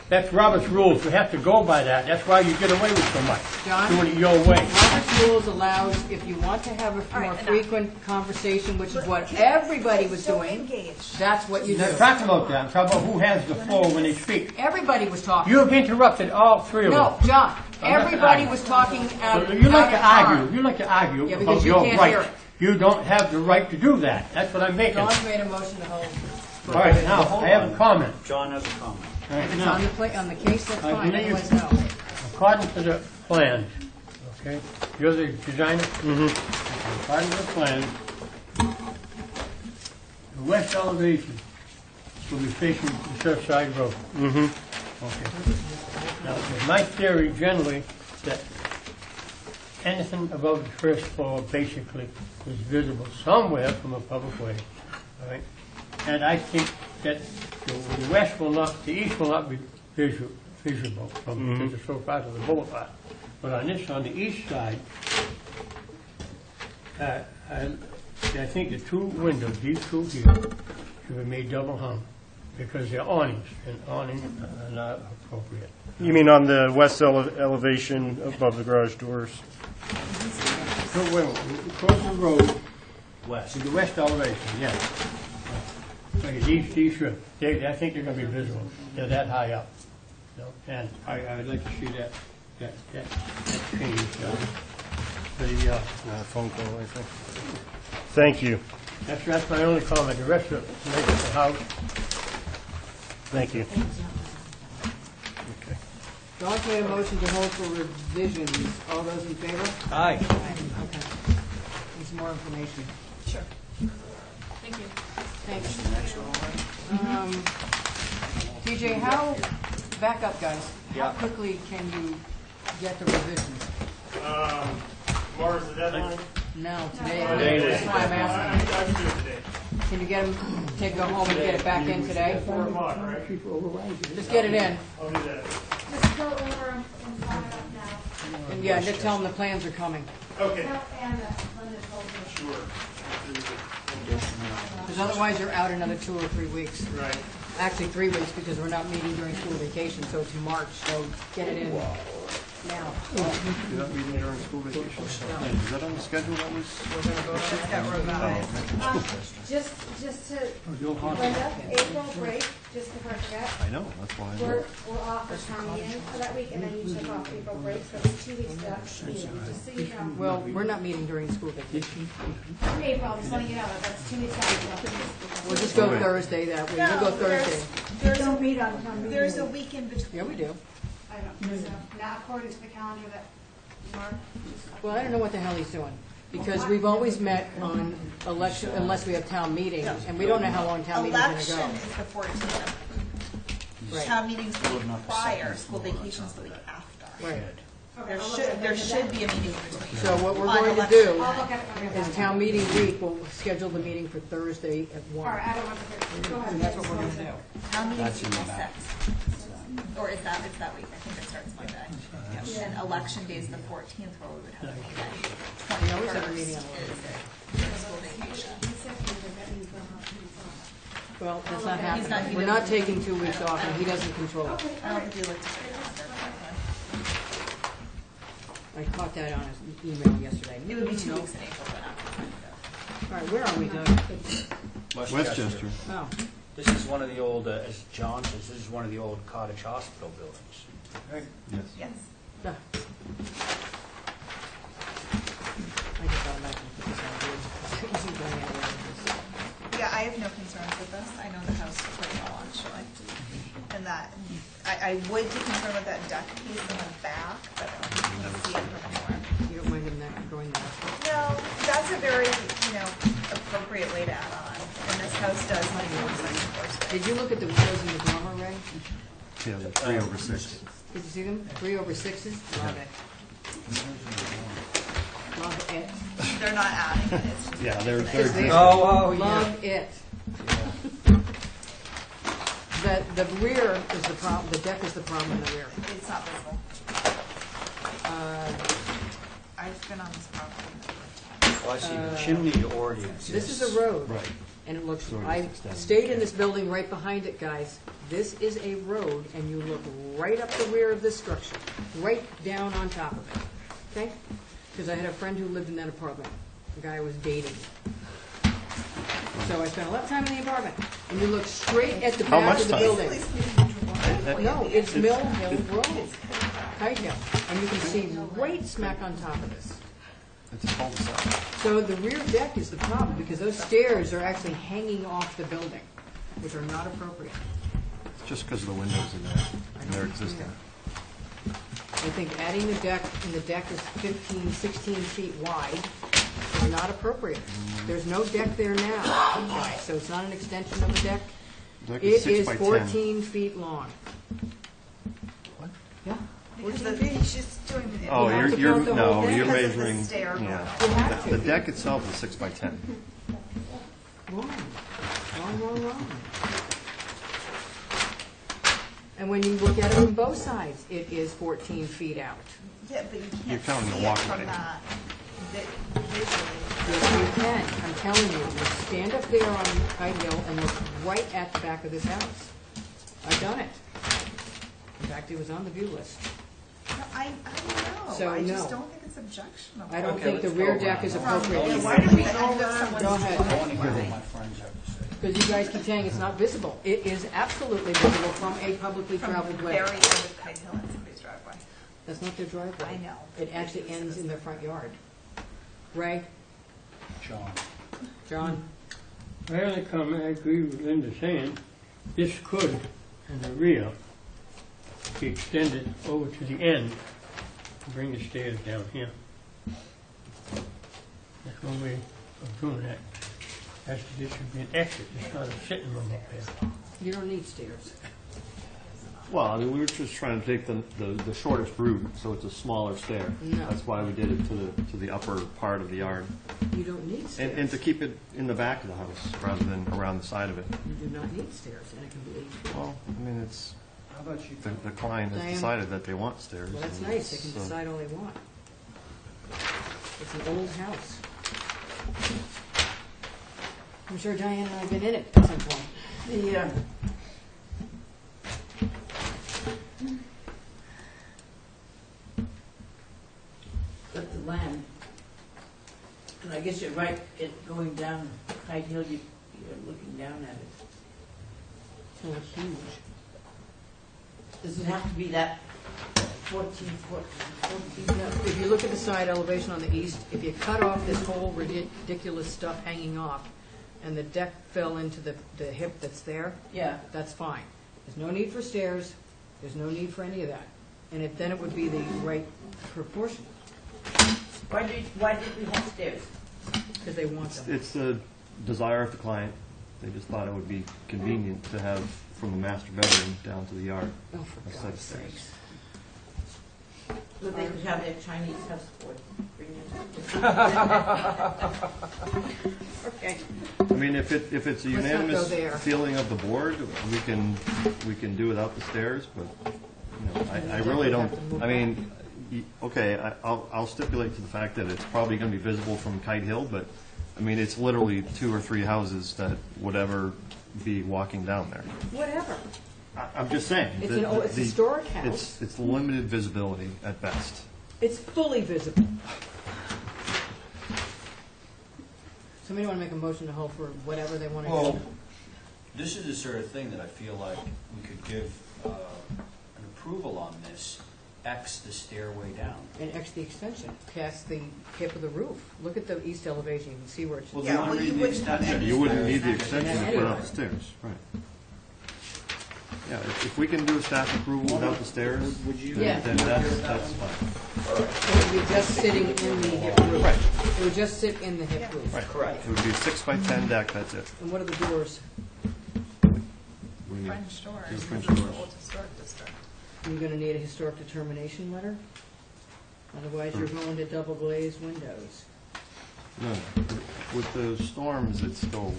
That's Robert's rules. We have to go by that. That's why you get away with so much. John? Doing it your way. Robert's rules allows, if you want to have a All right, more enough. frequent conversation, which is what everybody was Don't doing, engage. that's what you I'm do. not talking about that. I'm talking about who has the floor when they speak. Everybody was talking. You have interrupted all three of them. No, John, I'm not everybody arguing. was talking out You like out to of argue. turn. You like to argue Yeah, because about you your can't hear right. it. You don't have the right to do that. That's what I'm making. All John's made a motion to hold. right, now, I have a comment. John has a comment. All right, If it's now, on the on the case, that's I fine, believe- otherwise no. according to the plans, okay, you're the designer? Mm-hmm. According to the plans, the west elevation will be facing the Surfside Road. Mm-hmm. Okay. Now, it's my theory generally that anything above the first floor basically is visible somewhere from a public way, all right? And I think that the west will not, the east will not be visible from, because it's so far to the boulevard. But on the east side, I think the two windows, these two here, should be made double hung, because they're awnings, and awnings are not appropriate. You mean on the west elevation above the garage doors? So, wait, across the road, West. to the west elevation, yes. Okay, these should, I think they're gonna be visible, they're that high up. You know, and I would like to see that change, the, Phone call, I think. Thank you. that's my only comment, the rest of it, make it the house. Thank you. John's made a motion to hold for revisions. All those in favor? Aye. Okay. Need some more information. Sure. Thank you. Thanks. TJ, how, back up, guys. How quickly can you get the revisions? Tomorrow's the deadline? No, today. That's why I'm asking. I can do it today. Can you get them, go home and get it back in today? 4 o'clock, right? Just get it in. I'll do that. Just go over and sign it up now. And yeah, just tell them the plans are coming. Okay. And Linda told me. Sure. Because otherwise you're out another 2 or 3 weeks. Right. Actually, 3 weeks because we're not meeting during school vacation, so it's in March, so get it in now. You're not meeting during school vacation? Is that on the schedule that was? Just to, Linda, April break, just before I forget, I know, that's why. we're off for town meeting for that week, and then you took off April break, so it's 2 weeks without meeting, just so you know. Well, we're not meeting during school vacation. April, I'm just letting you know, that's 2 weeks out. We'll just go Thursday that week. We'll go Thursday. There's Don't meet on town meeting. There's a week in between. Yeah, we do. I don't think so. Not according to the calendar that Mark just. Well, I don't know what the hell he's doing, because we've always met on election, unless we have town meeting, and we don't know how long town meeting's Election gonna is the 14th. go. Right. Town meeting's the week prior, school vacation's the week after. Right. There should be a meeting in between. So what we're On going to election. do I'll look at it when I get is back. town meeting week, we'll schedule the meeting for Thursday at All 1. right, I don't want to, go ahead. And that's what we're gonna do. Town meeting's That's in the April map. 6th. Or is that, it's that week, I think it starts Monday. And election day is the 14th, where we would have a meeting. We always have a meeting 21st on is school vacation. Well, that's not He's not- happening. We're not taking 2 weeks off, and he doesn't control it. I don't think you looked at your calendar. I caught that on his email yesterday. It would be 2 No. weeks in April, but not. All right, where are we, Doug? Westchester. Oh, This is one of the old, as John says, this is one of the old cottage hospital buildings. Yes. Yes. yeah. I just automatically put this on board. Isn't going anywhere with this. Yeah, I have no concerns with this. I know the house pretty well, actually. And that, I would be concerned with that deck piece in the back, but I don't think you can see it from anywhere. You don't mind him that going there? No, that's a very, appropriate way to add on. And this house does have more second floor space. Did you look at the windows in the dormer, Ray? Yeah, the 3/6. Did you see them? 3/6s? Love it. Love it. They're not adding it, it's just. Yeah, they're It's there. Oh, Love it. The rear is the problem, the deck is the problem in the rear. It's not visible. I've been on this property. Well, I see the chimney already exists. This is a road. Right. And it looks, So it's I extended. stayed in this building right behind it, guys. This is a road, and you look right up the rear of this structure, right down on top of it, okay? Because I had a friend who lived in that apartment, the guy I was dating. So I spent a lot of time in the apartment, and you look straight at the How back much of the time? building. No, it's Mill Hill Road, Kite Hill, and you can see right smack on top of this. It's a cul-de-sac. So the rear deck is the problem, because those stairs are actually hanging off the building, which are not appropriate. It's just because of the windows in there, and they're existing. I think adding the deck, and the deck is 15, 16 feet wide, is not appropriate. There's no deck there now, so it's not an extension of the deck. Deck It 6 is by 10. 14 feet long. What? Yeah. Because she's doing the. Oh, You have to you're count the whole no, thing? you're Because of the measuring, stair yeah. You have The to. deck itself is 6 by 10. Wrong. Wrong. And when you look at it from both sides, it is 14 feet out. Yeah, but you You're can't counting the see it walkway. from that visually. Yes, you can. I'm telling you, you stand up there on Kite Hill and look right at the back of this house. I've done it. In fact, it was on the view list. No, I don't know. So, I just no. don't think it's objectionable. I don't Okay, think the let's rear go deck around. is From, appropriate. why did we go around? Go ahead. I want to hear what my friends have to say. Because you guys keep saying it's not visible. It is absolutely visible from a publicly From traveled the way. very end of Kite Hill in somebody's driveway. That's not their driveway. I know. It actually ends in their front yard. Ray? John? My only comment, I agree with Linda saying, this could, in the rear, be extended over to the end, and bring the stairs down here. That's one way of doing that. This should be an exit, it's not a sitting room up there. You don't need stairs. Well, I mean, we were just trying to take the shortest route, so it's a smaller stair. No. That's why we did it to the upper part of the yard. You don't need stairs. And to keep it in the back of the house rather than around the side of it. You do not need stairs, and it can be 8 feet. Well, I mean, it's, How about you? the client has Diane? decided that they want stairs. Well, that's and nice. They can so- decide all they want. It's an old house. I'm sure Diane and I have been in it at some point. The, but the land, and I guess you're right, going down Kite Hill, you're looking down at it. Oh, huge. Does it have to be that 14 foot, 14 No, if you look at the side elevation on the east, if you cut off this whole ridiculous stuff hanging off, and the deck fell into the hip that's there, Yeah, that's fine. There's no need for stairs, there's no need for any of that. and then it would be the right proportion, Why did we have stairs? because they want them. It's the desire of the client. They just thought it would be convenient to have from the master bedroom down to the yard. Oh, for a set of God's stairs. sakes. So they could have their Chinese houseboat. Bring it. Okay. I mean, if it's a Let's not go unanimous there. feeling of the board, we can do without the stairs, but, you know, I really don't, I mean, okay, I'll stipulate to the fact that it's probably gonna be visible from Kite Hill, but, I mean, it's literally 2 or 3 houses that would ever be walking down there. Whatever. I'm just saying. It's an old, it's a historic house. It's limited visibility at best. It's fully visible. Somebody want to make a motion to hold for whatever they want to Well, do? this is the sort of thing that I feel like we could give an approval on this, X the stairway down. And X the extension, past the tip of the roof. Look at the east elevation, you can see where it's. Well, Yeah, the well, only you reason wouldn't the have extension any is You wouldn't there need is the that- extension to put anyway. up the stairs, right. Yeah, if we can do a staff approval without the stairs, Yeah. then that's fine. It would be just sitting in the hip roof. It would just sit in the hip roof. Correct. It would be a 6x10 deck, that's it. And what are the doors? We need French doors. just French This is the doors. old historic district. You're going to need a historic determination letter? Otherwise, you're going to double glazed windows. No, with the storms, it's still,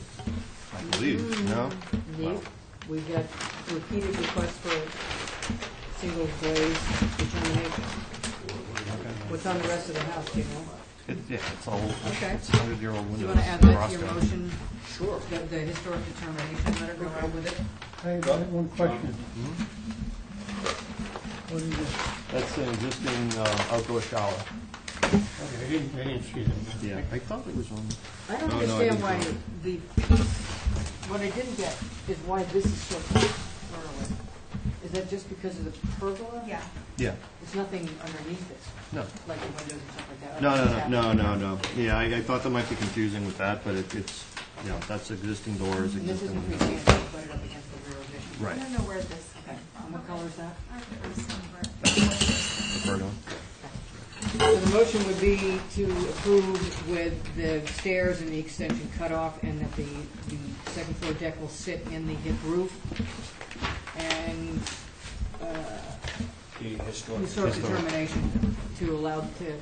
I believe, no? Nope. We got repeated requests for single glaze determination. What's on the rest of the house, do you know? Yeah, it's all, Okay. it's 100-year-old Do windows. you want to add that to across your there. motion? Sure. The historic determination letter, go right with it? I have one question. What is this? That's an existing outdoor shower. Okay, I didn't see that. Yeah, I thought it was on. I don't Oh, no, I understand didn't why go. the piece, what I didn't get is why this is so far away. Is that just because of the pergola? Yeah. Yeah, There's nothing underneath it, no. like the windows and stuff like that? No. Yeah, I thought that might be confusing with that, but it's, you know, that's existing doors, And this existing isn't windows. freestanding, you put it up against the rear addition. I Right, don't know where this Okay, came from. and what color is that? I don't know if it was somewhere. the pergola. So the motion would be to approve with the stairs and the extension cut off, and that the second floor deck will sit in the hip roof. And The historic. historic determination to allow that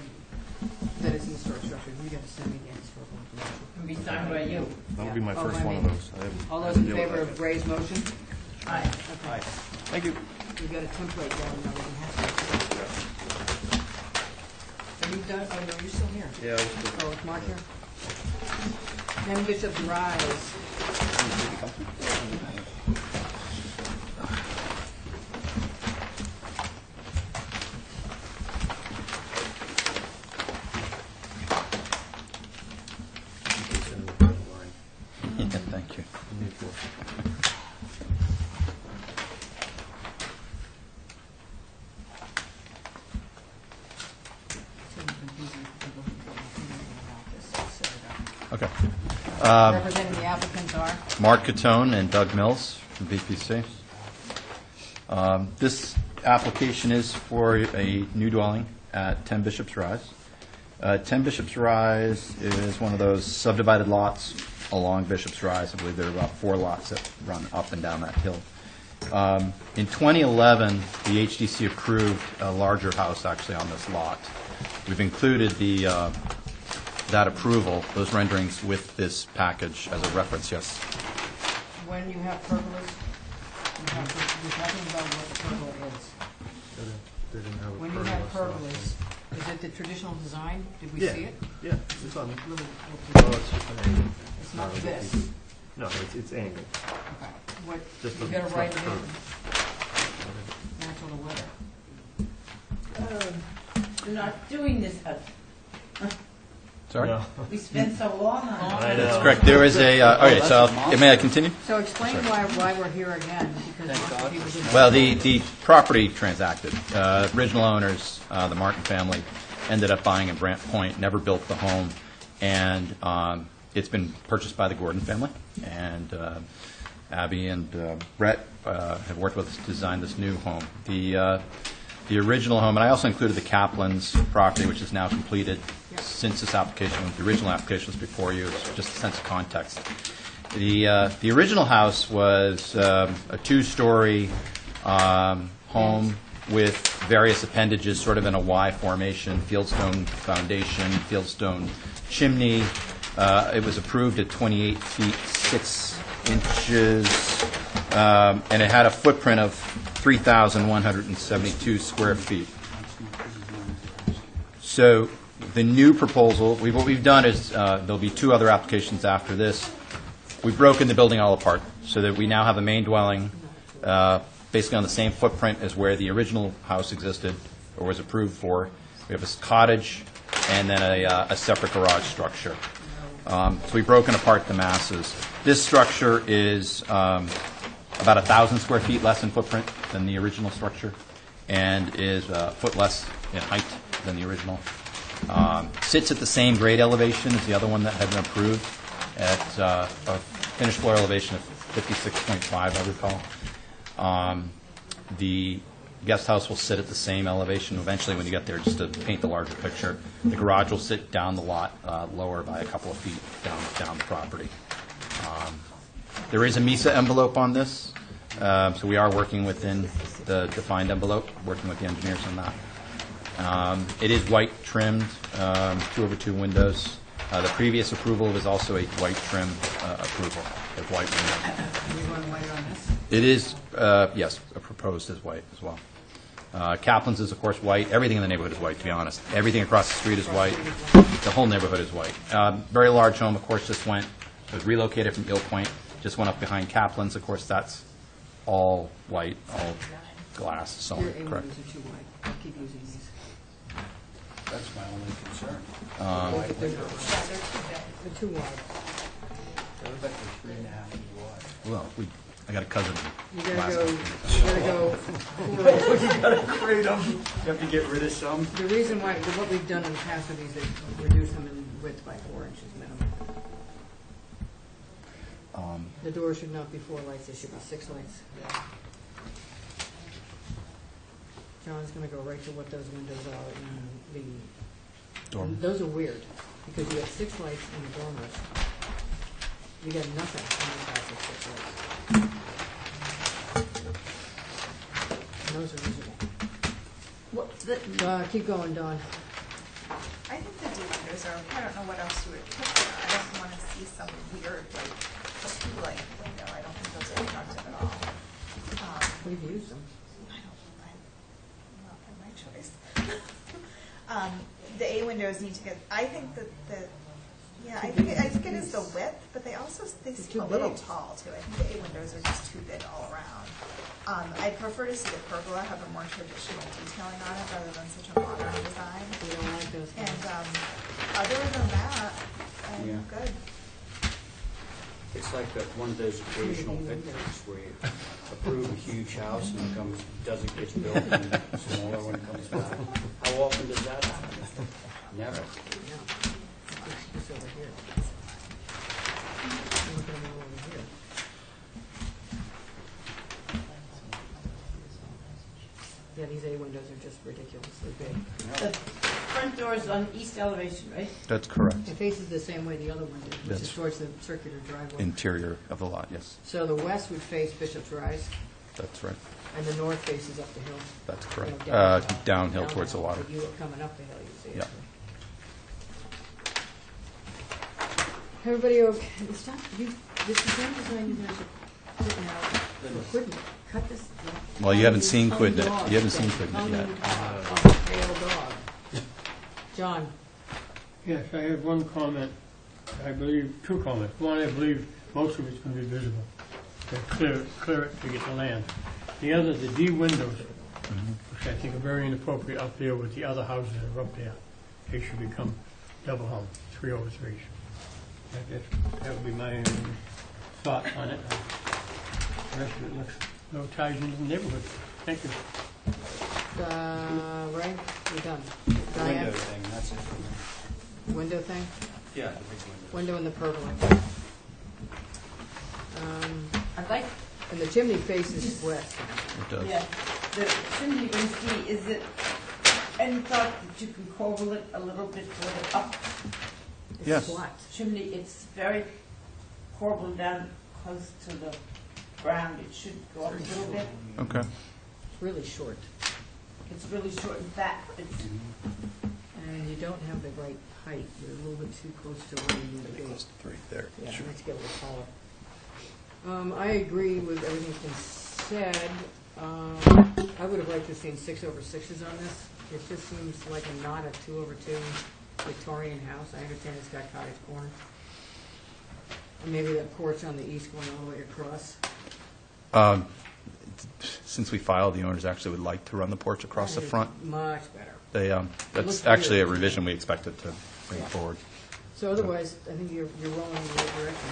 it's an historic structure. You got to send me the historical information. Can be signed by you. That would be my Oh, first by one of me. those. I haven't- All I those in haven't dealt favor with of Ray's motion? Aye. Okay. Thank you. We've got a template going now. We can have to. Are you done? Oh, no, you're still here. Yeah, Oh, it's Mark here? Then Bishop's Rise. Thank you. Okay. Representing the applicants are? Mark Catone and Doug Mills from VPC. This application is for a new dwelling at 10 Bishop's Rise. 10 Bishop's Rise is one of those subdivided lots along Bishop's Rise. I believe there are about 4 lots that run up and down that hill. In 2011, the HDC approved a larger house actually on this lot. We've included that approval, those renderings, with this package as a reference, yes. When you have pergolas, you're talking about what a pergola is. When you have pergolas, is it the traditional design? Did we Yeah. see it? Yeah, it's on. Little- Oh, it's just an angle. It's not this. No, it's angled. Okay. What, Just you the gotta write it front in. Match on the letter. We're not doing this house. Sorry? No. We spent so long on it. I know. That's correct. There is a, all right, so may I continue? So explain why we're here again, because lots of people didn't. Well, the property transacted. Original owners, the Martin family, ended up buying in Brant Point, never built the home, and it's been purchased by the Gordon family. And Abby and Brett have worked with us to design this new home. the original home, and I also included the Kaplan's property, which is now completed since this application. The original application was before you, just a sense of context. The original house was a two-story home with various appendages, sort of in a Y formation, fieldstone foundation, fieldstone chimney. It was approved at 28 feet 6 inches, and it had a footprint of 3,172 square feet. So the new proposal, what we've done is, there'll be two other applications after this. We've broken the building all apart so that we now have a main dwelling basically on the same footprint as where the original house existed or was approved for. We have a cottage and then a separate garage structure. So we've broken apart the masses. This structure is about 1,000 square feet less in footprint than the original structure and is a foot less in height than the original. Sits at the same grade elevation as the other one that had been approved at a finished floor elevation of 56.5, I recall. The guest house will sit at the same elevation eventually when you get there, just to paint the larger picture. The garage will sit down the lot, lower by a couple of feet down the property. There is a MISA envelope on this, so we are working within the defined envelope, working with the engineers on that. It is white trimmed, 2/2 windows. The previous approval was also a white trim approval, with white windows. You want white on this? It is, yes, proposed as white as well. Kaplan's is, of course, white. Everything in the neighborhood is white, to be honest. Everything across the street is white. The whole neighborhood is white. Very large home, of course, just was relocated from Eel Point, just went up behind Kaplan's. Of course, that's all white, all glass, so Your on, A correct. windows are too wide. I'll keep using these. That's my only concern. They're not wide. Yeah, they're too big. They're too wide. They look like they're 3.5 feet wide. Well, I got a cousin. You gotta last go, time. you gotta go. You gotta create them. You have to get rid of some. The reason why, what we've done in the past with these is reduce them in width by 4 inches minimum. The door should not be 4 lights, there should be 6 lights. John's gonna go right to what those windows are in the. Dormer. Those are weird, because you have 6 lights in the dormers. You got nothing in the house with 6 lights. And those are visible. Keep going, Dawn. I think the D windows are, I don't know what else you would put there. I don't want to see some weird, like window. I don't think those are attractive at all. We've used them. Not my choice. The A windows need to get, I think that I think it is the width, but they seem too a little big. tall too. I think the A windows are just too big all around. I'd prefer to see the pergola have a more traditional detailing on it rather than such a modern design. We don't like those. And other than that, I'm Yeah. good. It's like one of those occasional victories where you approve a huge house and it doesn't get built and a smaller one comes back. How often does that happen? Never. It's over here. Look at them all over here. Yeah, these A windows are just ridiculously big. The front door is on east elevation, right? That's correct. It faces the same way the other one did, which is That's- towards the circular driveway. Interior of the lot, yes. So the west would face Bishop's Rise, That's right. and the north faces up the hill. That's You correct. know, Downhill towards the water. You were coming up the hill, you see it. Yeah. Everybody okay? Stop, this is one design you guys are putting out for Quidnet. Cut this. Well, you haven't seen Tongue Quidnet. dog You haven't seen thing. Quidnet yet. Tongue dog, pale dog. John, Yes, I have one comment, I believe, two comments. One, I believe most of it's going to be visible, to clear it to get the land. The other, the D windows, which I think are very inappropriate up there with the other houses that are up there. They should become double hung, 3/3. That would be my thought on it. The rest of it looks, no ties into the neighborhood. Thank you. Ray, you're done. Window Diane, thing, that's it for me. window thing? Yeah, the big window. Window in the pergola. I'd like, And the chimney faces west. It does. yeah, the chimney, you see, is it any thought that you can corbel it a little bit further up? It's Yes. flat. Chimney, it's very corbelled down close to the ground. It should go up a little bit. Okay. It's really short, It's really short and fat. It's, and you don't have the right height. You're a little bit too close to where you need to be. Right there. Yeah, it needs to get a little taller. I agree with everything that's been said. I would have liked to have seen 6/6s on this. It just seems like a not a 2/2 Victorian house. I understand it's got cottage corner. And maybe that porch on the east going all the way across. Since we filed, the owners actually would like to run the porch across the front. Much better. They, looks that's actually a weird. revision we expected to bring Yeah. forward. So otherwise, I think you're rolling in the right direction.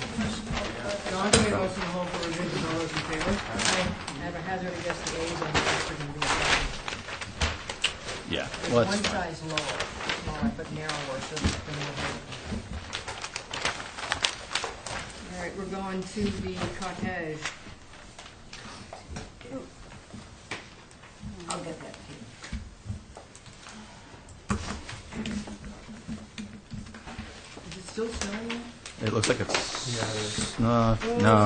John, do we have a motion to hold for revisions? All those in favor? I have a hazard against the A's on the Oxford and B side. Yeah. It's Well, one that's fine. size lower, smaller, but narrower, so it's been a little. All right, we're going to the cottage. I'll get that to you. Is it still snowing yet? It looks like it's, no,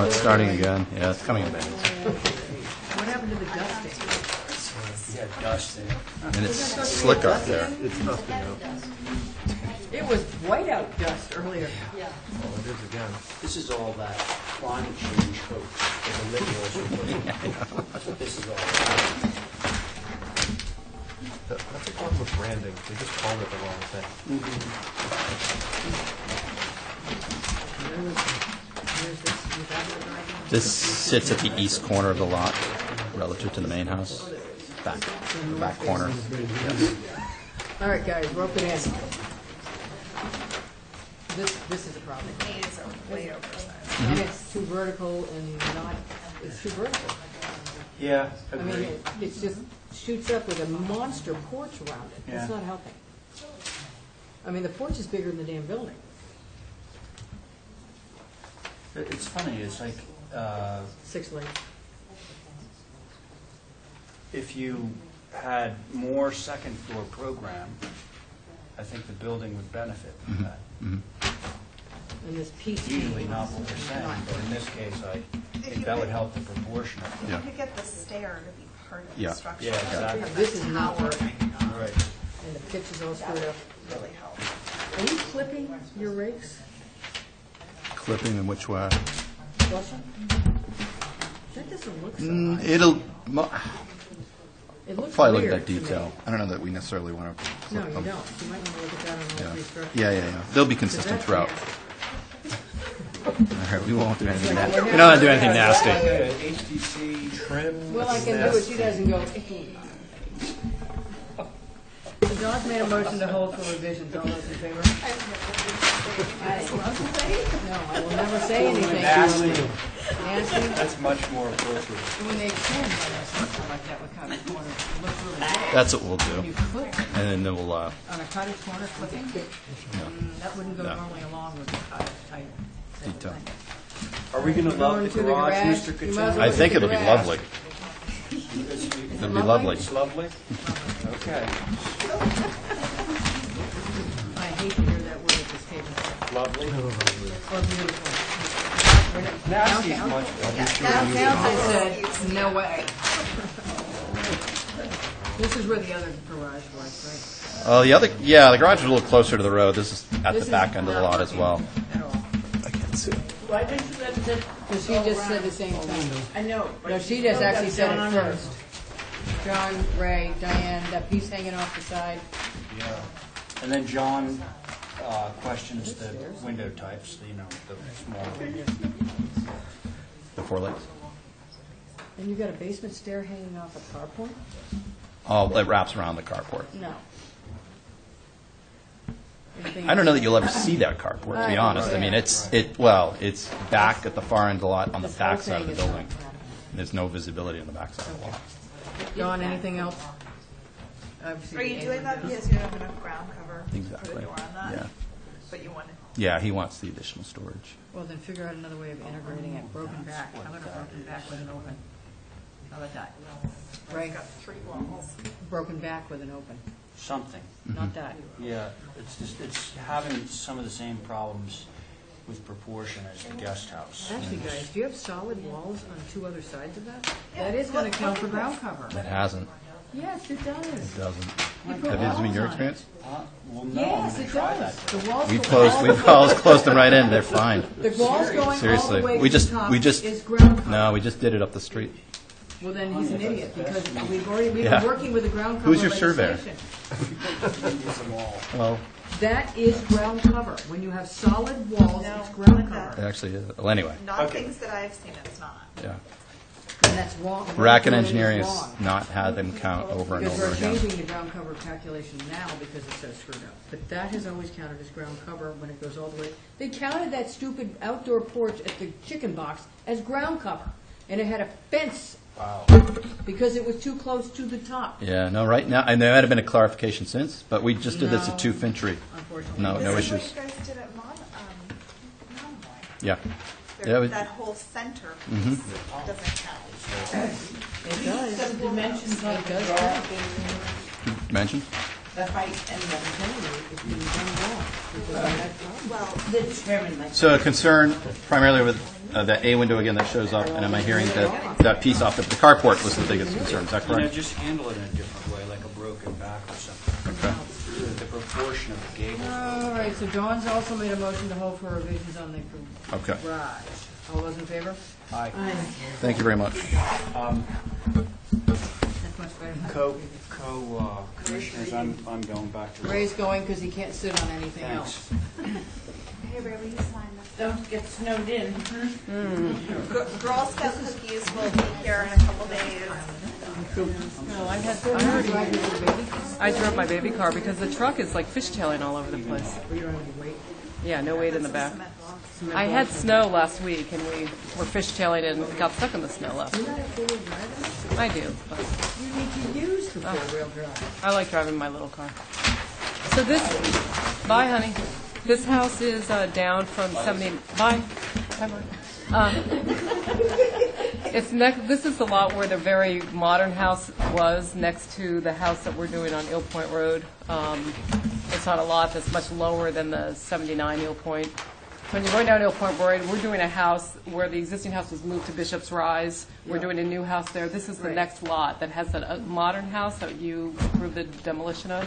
it's starting again. Yeah, it's coming in bands. What happened to the dusting? Yeah, dust in it. And it's slick up there. It's dusting out. It was whiteout dust earlier. Oh, it is again. This is all that climate change hoax that the liberals are putting. That's what this is all about. That's a problem with branding. They just called it the wrong thing. Where's this, is that the driveway? This sits at the east corner of the lot relative to the main house. Back corner. All right, guys, rope it in. This is a problem. These are way oversized. And it's too vertical and not, it's too vertical. Yeah, I mean, agreed. it just shoots up with a monster porch around it. It's Yeah. not helping. I mean, the porch is bigger than the damn building. It's funny, it's like, 6 lanes. if you had more second floor program, I think the building would benefit from that. And this piece. Usually not what we're saying, but in this case, I think that would help the proportion of If it. you could get the stair to be part of Yeah. the structure. Yeah, exactly. This is not Tower working. Right. And the pitch is all That screwed would up. really help. Are you clipping your rakes? Clipping in which way? Flushing? That doesn't look so. It'll, It looks probably look weird at that to me. detail. I don't know that we necessarily want to. No, you don't. You might want to look at that on all Yeah. three structures. Yeah. They'll be consistent throughout. That's All right, we won't do anything nasty. We don't want to do anything nasty. HDC trim. Well, I can do it, she doesn't go. So John's made a motion to hold for revisions, all those in favor? No, I will never say anything. Nasty. Nasty? That's much more appropriate. When they trim something like that with cottage corner, it looks really good. That's what we'll When you do. clip And then we'll, on a cottage corner, clipping, that wouldn't go No. normally along with the cottage type. Detail. Are we gonna We're love going the to the garage, garage. Mr. You might as Kaczynski? well I think it'll be Garage. lovely. It'll be lovely? lovely. It's lovely? Okay. I hate to hear that word at this table. Lovely. Or beautiful. Nasty is Downtown- much better. Downtown, I said, no way. This is where the other garage was, Oh, the garage is a little closer to the road. This is at This the back is end of the not lot as well. right? At all. I can't see. Why didn't you let it? Because she just said the same thing. I know. but No, she you just still actually got said it John first. John, Ray, Diane, that piece hanging off the side. Yeah. And then John questions the window types, you know, the small. The 4 legs. And you got a basement stair hanging off a carport? Oh, it wraps around the carport. No. I don't know that you'll ever see that carport, to be honest. I mean, it's back at the far end of the lot on the This whole back side of the thing is building. There's no visibility on the back side of the lot. John, anything else? Obviously, Are you the doing A that window. because you don't have enough ground cover for Exactly. the door on that? Yeah. But you want it. Yeah, he wants the additional storage. Well, then figure out another way of integrating it. Broken back. How about a broken back with an open? How about that? Right. It's got 3 walls. Broken back with an open, Something. not that. Yeah, it's having some of the same problems with proportion as the guest house. Actually, guys, do you have solid walls on 2 other sides of that? That is gonna count for ground cover. It hasn't. Yes, it does. It doesn't. You put Have you, walls in your on it. experience? Well, no, I'm Yes, gonna it try does. that. The walls We've go closed, all we've the closed, way- closed them right in. They're fine. The walls going all the Seriously. way We to the just, top we just, is ground cover. no, we just did it up the street. Well, then he's an idiot, because we've Yeah. been working with the ground cover Who's your surveyor? legislation. Use them all. Well, That is ground cover. When you have solid walls, No, it's ground Linda. it cover. actually is. Well, anyway, Not Okay. things that I've seen, it's not. yeah. And that's wrong. Racket That's Engineering has wrong. not had them count over and Because over we're again. changing the ground cover calculation now because it's so screwed up. But that has always counted as ground cover when it goes all the way. They counted that stupid outdoor porch at the chicken box as ground cover. And it had a fence Wow. because it was too close to the top, Yeah, no, right now, and there might have been a clarification since, but we just did this No. at 2 Fintry. unfortunately. No, no This issues. is what you guys did at Monomoy. Yeah. Yeah, we- That whole center Mhm. piece doesn't count. It does. Some dimensions on It the does drawing, Mentioned? the height and I'm telling you, it's been done wrong. Because I had problems. Well, the chairman, like. So a concern primarily with that A window again that shows up, and am I hearing that piece off the carport was the biggest concern, is that You know, correct? just handle it in a different way, like a broken back or something. Okay. The proportion of the gable. All right, so Dawn's also made a motion to hold for revisions on the Okay. garage. All those in favor? Aye. Thank you very much. That's much better. Commissioners, I'm going back to. Ray's going because he can't sit on anything else. Thanks. hey, Ray, will you sign this? Don't get snowed in. Girl Scout cookies will be here in a couple days. No, I drove my baby car because the truck is like fishtailing all over the place. We don't have any weight. Yeah, no weight in the Some back. cement blocks. I had snow last week and we were fishtailing and got stuck in the snow last week. I do, but You need to use the four-wheel drive. I like driving my little car. So this, bye honey. This house is down from 70, bye. Bye. It's next, this is the lot where the very modern house was, next to the house that we're doing on Eel Point Road. It's on a lot that's much lower than the 79 Eel Point. When you're going down Eel Point Road, we're doing a house where the existing house was moved to Bishop's Rise. We're doing a new house there. This is the next lot that has a modern house that you approved the demolition of.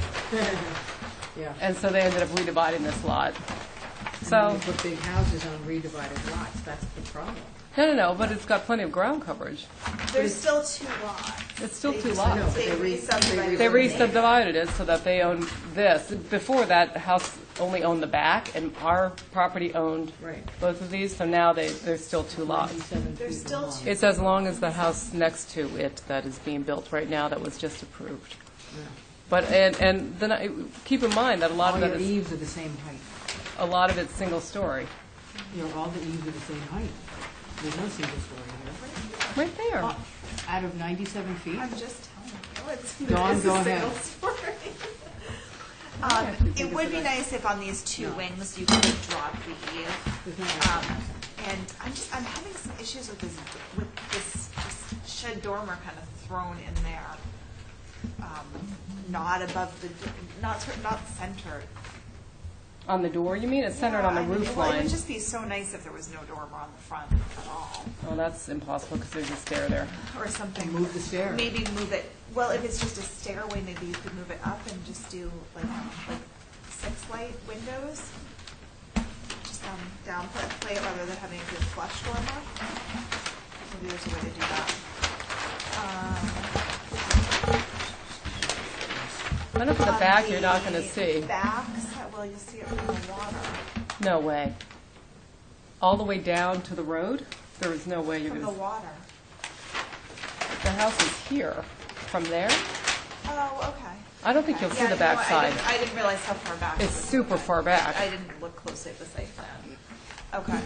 Yeah. And so they ended up redividing this lot. And So, you put big houses on redivided lots, that's the problem. no, but it's got plenty of ground coverage. There's still 2 lots. It's still They 2 just- lots. They re-subdivided. They re-subdivided it so that they own this. Before that, the house only owned the back, and our property owned Right. both of these, so now there's still 2 lots. 97 There's feet still long. 2. It's as long as the house next to it that is being built right now that was just approved. Yeah. But, and then, keep in mind that a lot All of your that is, eaves are the same height. a lot of it's single story. You know, all the eaves are the same height. There's no single story here. Right there. Out of 97 feet? I'm just telling you, it's Dawn, it's go a ahead. single story. It would be nice if on these 2 wings you could drop the eave. There's no- And I'm having some issues with this shed dormer kind of thrown in there. Not above the, not centered. On the door, you mean? It's centered on the Yeah, I mean, roof well, It line. would just be so nice if there was no dormer on the front at all, Oh, that's impossible because there's a stair there. or something. Move the stair. Maybe move it, well, if it's just a stairway, maybe you could move it up and just do like 6 light windows. Just downplay it rather than having a good flush dormer. Maybe there's a way to do that. I know for the On back, you're not the going to see. Backs, well, you'll see it from the water. No way. All the way down to the road? There is no way you're From going the to. water. The house is here. From there? Oh, okay. I don't think you'll see Yeah, the no, back side. I didn't realize how far back. It's super far back. I didn't look closely at the site plan. Okay.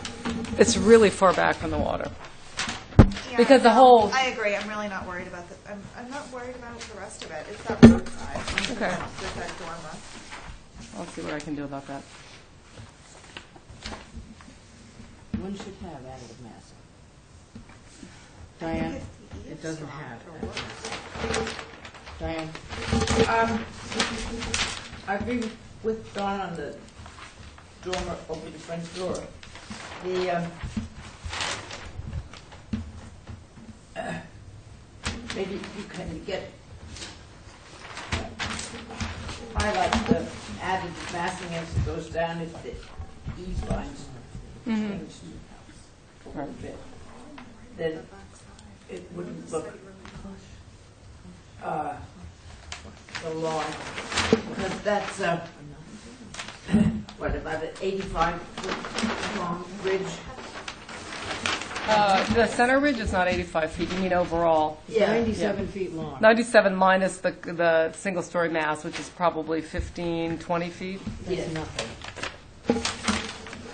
It's really far back from the water. Yeah, Because the no, whole- I agree, I'm really not worried about I'm not worried about the rest of it. It's that roadside. Okay. With that dormer. I'll see what I can do about that. One should have additive massing. Diane, If the eaves it doesn't are have or additive massing. Diane? I agree with Don on the dormer over the front door. The, maybe you can get, I like the added massing as it goes down if the eave lines change a little bit. Then it wouldn't look so long, because that's what, about an 85-foot long ridge? The center ridge is not 85 feet, you mean overall? It's 97 feet long. 97 minus the single-story mass, which is probably 15, 20 feet. That's nothing.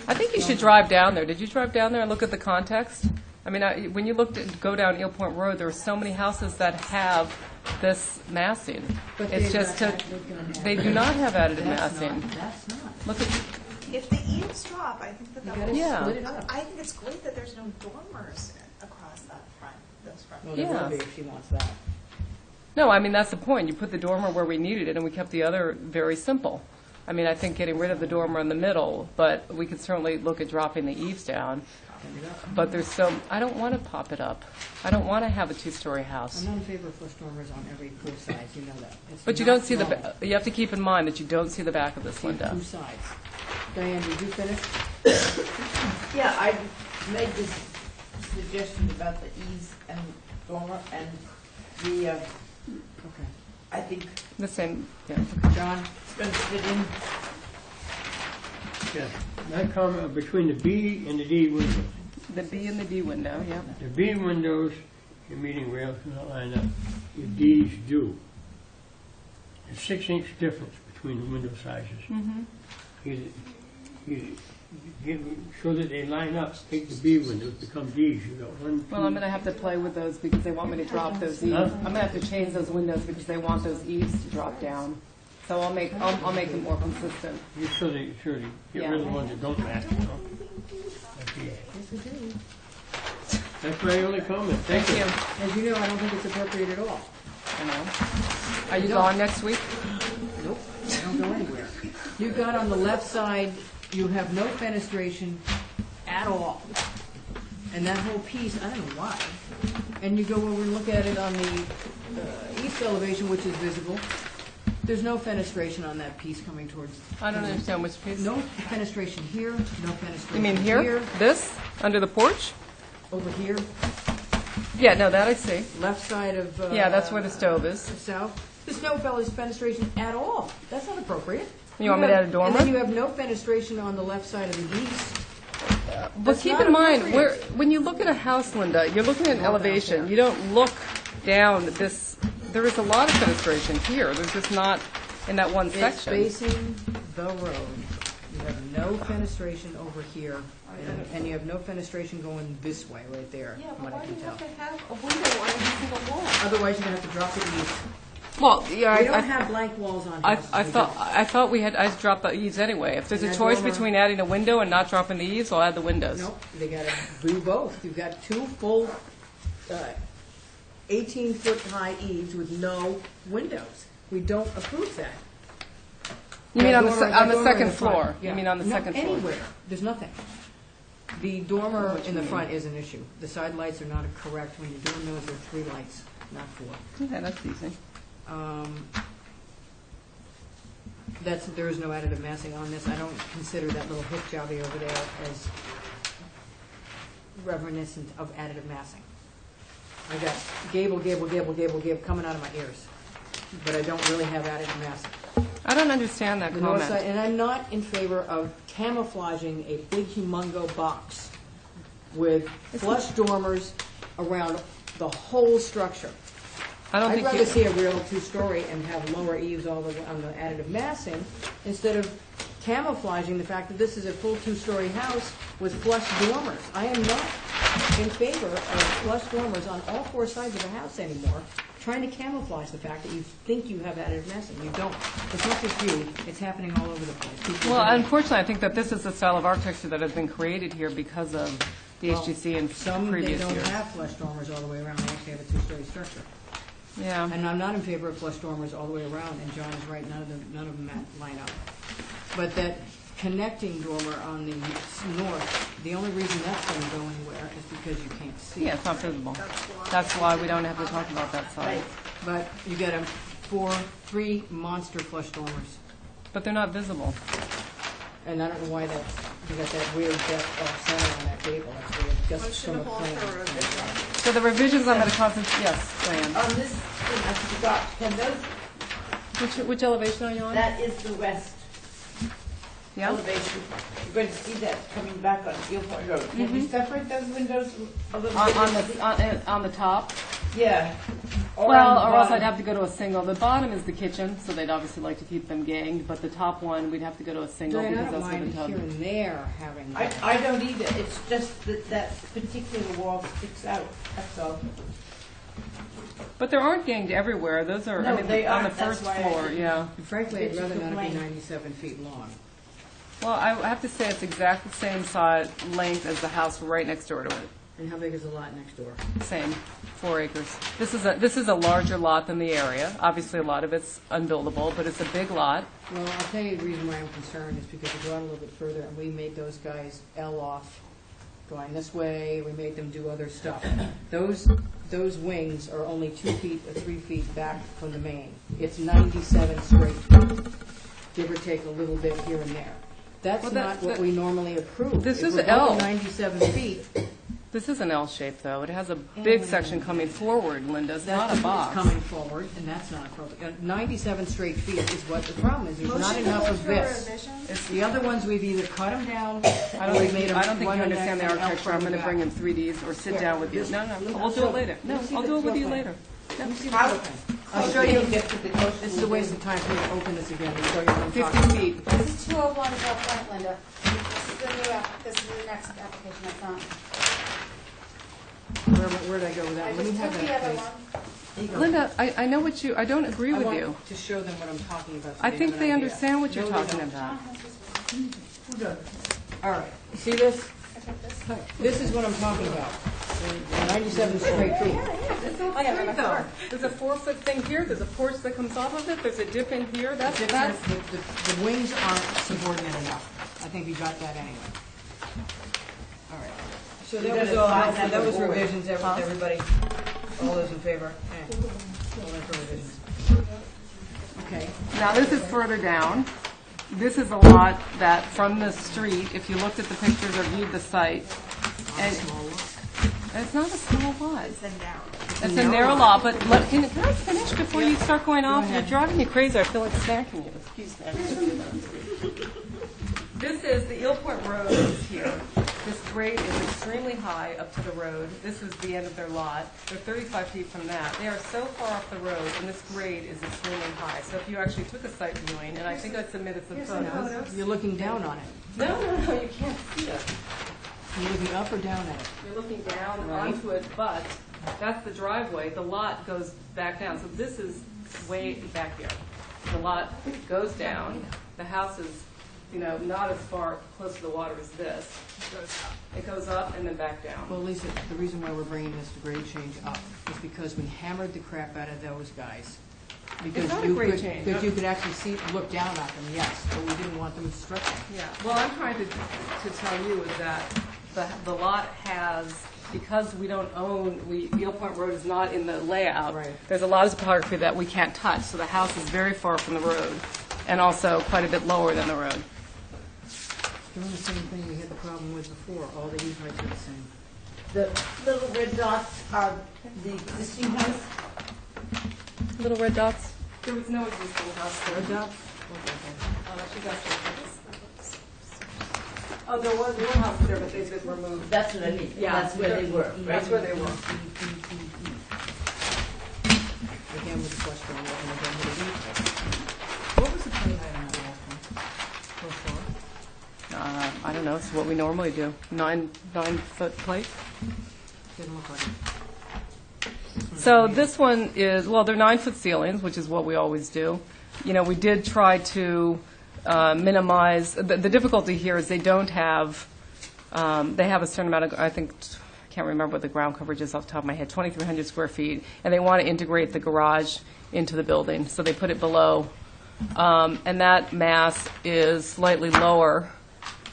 I think you should drive down there. Did you drive down there and look at the context? I mean, when you go down Eel Point Road, there are so many houses that have this massing. But It's just they do not have additive massing. That's not. Look at, If the eaves drop, I think that You that gotta will. Yeah. split it up. I think it's great that there's no dormers across that front, those front. Well, there will Yeah. be if she wants that. no, I mean, that's the point. You put the dormer where we needed it, and we kept the other very simple. I mean, I think getting rid of the dormer in the middle, but we could certainly look at dropping the eaves down. But there's I don't want to pop it up. I don't want to have a two-story house. I'm not in favor of flush dormers on every pool sides, you know that. It's But you not don't see normal. you have to keep in mind that you don't see the back of this See window. two sides. Diane, did you finish? Yeah, I made this suggestion about the eaves and dormer, and the, Okay. I think The same, yeah. John? it's going to fit in. Yeah, that comment between the B and the D windows. The B and the D window, yeah. The B windows, your meeting rails cannot line up. Your Ds do. There's 6-inch difference between the window sizes. You so that they line up, take the B windows, become Ds. You got one, Well, I'm two. going to have to play with those because they want me to drop those eaves. Huh? I'm going to have to change those windows because they want those eaves to drop down. So I'll make them more consistent. You sure they get rid of the ones that don't match. You know? Okay. That's my only comment. Thank you. As you know, I don't think it's appropriate at all. I know. Are you gone next week? Nope, I don't go anywhere. You've got on the left side, you have no fenestration at all. And that whole piece, I don't know why. And you go over and look at it on the east elevation, which is visible. There's no fenestration on that piece coming towards. I don't understand which piece. No fenestration here, no fenestration You mean here? This? Under the porch? Over here, Yeah, no, that I see. left side of. Yeah, that's where the stove is. South. There's no fenestration at all. That's not appropriate. You want me to add a dormer? And then you have no fenestration on the left side of the east. But That's keep not in mind, appropriate. when you look at a house, Linda, you're looking at an elevation. You don't look down this. There is a lot of fenestration here. There's just not in that one It's section. facing the road. You have no fenestration over here, and you have no fenestration going this way, right there, from what I can tell. have a window on every single wall? Otherwise, you're gonna have to drop the eaves. Well, yeah, We don't have blank walls on houses. I We thought don't. I thought we had. I dropped the eaves anyway. If there's a And choice dormer. between adding a window and not dropping the eaves, I'll add the windows. Nope, they gotta do both. You've got two full 18-foot-high eaves with no windows. We don't approve that. You mean Now, on the dormer- on the dormer in second front. floor? Yeah. You mean on the No, second floor? Anywhere, there's nothing. The dormer in the front is an issue. The side lights are not correct. When you're doing those, they're 3 lights, not 4. Yeah, that's easy. There is no additive massing on this. I don't consider that little hip jobby over there as reminiscent of additive massing. I got gable coming out of my ears, but I don't really have additive massing. I don't understand that The north comment. side, and I'm not in favor of camouflaging a big humongo box with flush dormers around the whole structure. I don't I'd think rather you. see a real two-story and have lower eaves all the way on the additive massing, instead of camouflaging the fact that this is a full two-story house with flush dormers. I am not in favor of flush dormers on all 4 sides of the house anymore, trying to camouflage the fact that you think you have additive massing. You don't. It's not just you, it's happening all over the place. People Well, are doing it. unfortunately, I think that this is the style of architecture that has been created here because of the Well, HGC in Some, they previous don't years. have flush dormers all the way around, they actually have a two-story structure. Yeah. And I'm not in favor of flush dormers all the way around, and John is right, none of them line up. But that connecting dormer on the north, the only reason that's going to go anywhere is because you can't see Yeah, it. it's not visible. That's why we don't have to talk about that side. But you get three monster flush dormers, But they're not visible. and I don't know why you got that weird depth off center on that gable. That's weird. Just from a plan. So the revisions I'm going to concentrate, yes, Diane. On this thing, I forgot, can those, Which elevation are you on? that is the west Yeah? elevation. You're going to see that coming back on Gilport Road. Can you separate those windows a little bit? On the top? Yeah. Well, on the or else I'd bottom. have to go to a single. The bottom is the kitchen, so they'd obviously like to keep them ganged, but the top one, we'd have to go to a single Diane, I because don't that's where mind the tub. here and there having that. I don't either, it's just that that particular wall sticks out, that's all. But there aren't ganged everywhere. Those are, No, they on the aren't. That's first why I floor, didn't- yeah. Frankly, I'd Bitch, rather you not it be complain. 97 feet long. Well, I have to say it's exactly the same size, length as the house right next door to it. And how big is the lot next door? Same, 4 acres. This is a larger lot than the area. Obviously, a lot of it's unbuildable, but it's a big lot. Well, I'll tell you the reason why I'm concerned is because we go out a little bit further and we made those guys L off going this way. We made them do other stuff. Those wings are only 2 feet or 3 feet back from the main. It's 97 straight feet, give or take a little bit here and there. That's Well, not what we normally approve. This If is we're L. going 97 feet. This is an L shape, though. It has a big section coming forward, Linda. It's not a That's box. coming forward, and that's not appropriate. 97 straight feet is what the problem is. There's not enough of this. It's the other ones, we've either cut them down, I or don't we made think, them I don't think one you on understand the that and L architecture. I'm going to further bring back. in 3Ds or sit Here, down with you. this- No, look, we'll do so- it later. No, let me see I'll the do it with you floor plan. later. Let me see the How- floor plan. I'll show you. Get to the coast. This is a waste of time for me to open this again and show you what I'm 50 talking about. feet. This is 201 Bell Point, Linda. This is the new this is the next application I found. Where'd I go with that? I Let me just have took the that, other please. one. There you go. Linda, I know what you, I don't agree I with want you. to show them what I'm talking about. so I have think an they idea. understand what you're No, they talking don't. about. Who does? All right, you see this? I took this. This is what I'm talking about. 97 straight feet. It's all straight, though. There's a 4-foot thing here, there's a porch that comes off of it, there's a dip in here, that's, The wings aren't subordinate enough. I think you got that anyway. All right. So You that gotta was all, find that number was four. revisions, everybody, all those in favor? All in for revisions. Okay. Now, this is further down. This is a lot that, from the street, if you looked at the pictures or viewed the site, and it's not a small lot. It's a narrow. It's a narrow lot, but can I finish before you start going off? You're driving me crazy. I feel like smacking you. Excuse me. This is, the Eel Point Road is here. This grade is extremely high up to the road. This is the end of their lot. They're 35 feet from that. They are so far off the road, and this grade is extremely high. So if you actually took a site viewing, and I think I submitted some photos. You're looking down on it. No, you can't see it. You're looking up or down at it? You're looking down Right. onto it, but that's the driveway. The lot goes back down. So this is way back here. The lot goes down. The house is, not as far close to the water as this. It goes up and then back down. Well, Lisa, the reason why we're bringing this grade change up is because we hammered the crap out of those guys. Because not a you grade could- change. Because you could actually look down at them, yes, but we didn't want them stretching. Yeah, well, I'm trying to tell you is that the lot has, because we don't own, Eel Point Road is not in the layout. Right. There's a lot of topography that we can't touch, so the house is very far from the road, and also quite a bit lower than the road. Doing the same thing we had the problem with before, all the heat heights are the same. The little red dots are the existing house. Little red dots? There was no existing house there. Red dots? Oh, there was one house there, but they've been removed. That's what I mean. Yeah, That's where they were, right? That's where they were. Again with the question, and again with the heat height. What was the plate height on that last one? Pro floor? I don't know, it's what we normally do. 9-foot plate. Didn't look like it. So this one is, well, they're 9-foot ceilings, which is what we always do. We did try to minimize, the difficulty here is they don't have, they have a certain amount of, I think, can't remember what the ground coverage is off the top of my head, 2,300 square feet, and they want to integrate the garage into the building, so they put it below. And that mass is slightly lower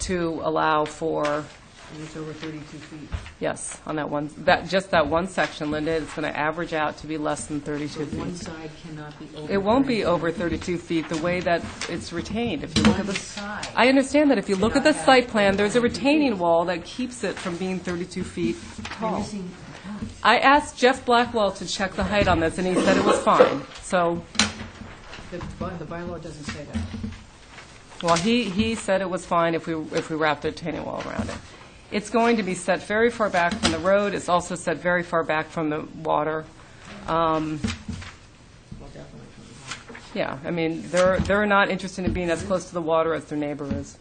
to allow for, And it's over 32 feet. yes, on that one, just that one section, Linda, it's going to average out to be less than 32 So one feet. side cannot be over. It won't be 32. over 32 feet, the way that it's retained. If you look at One the, side. I understand that if you look at the Cannot site have plan, there's a 32 retaining feet. wall that keeps it from being 32 feet You're tall. missing the house. I asked Jeff Blackwell to check the height on this, and he said it was fine. So, The bylaw doesn't say that. well, he said it was fine if we wrapped the retaining wall around it. It's going to be set very far back from the road. It's also set very far back from the water. Well, definitely. Yeah, I mean, they're not interested in being as close to the water as their neighbor is.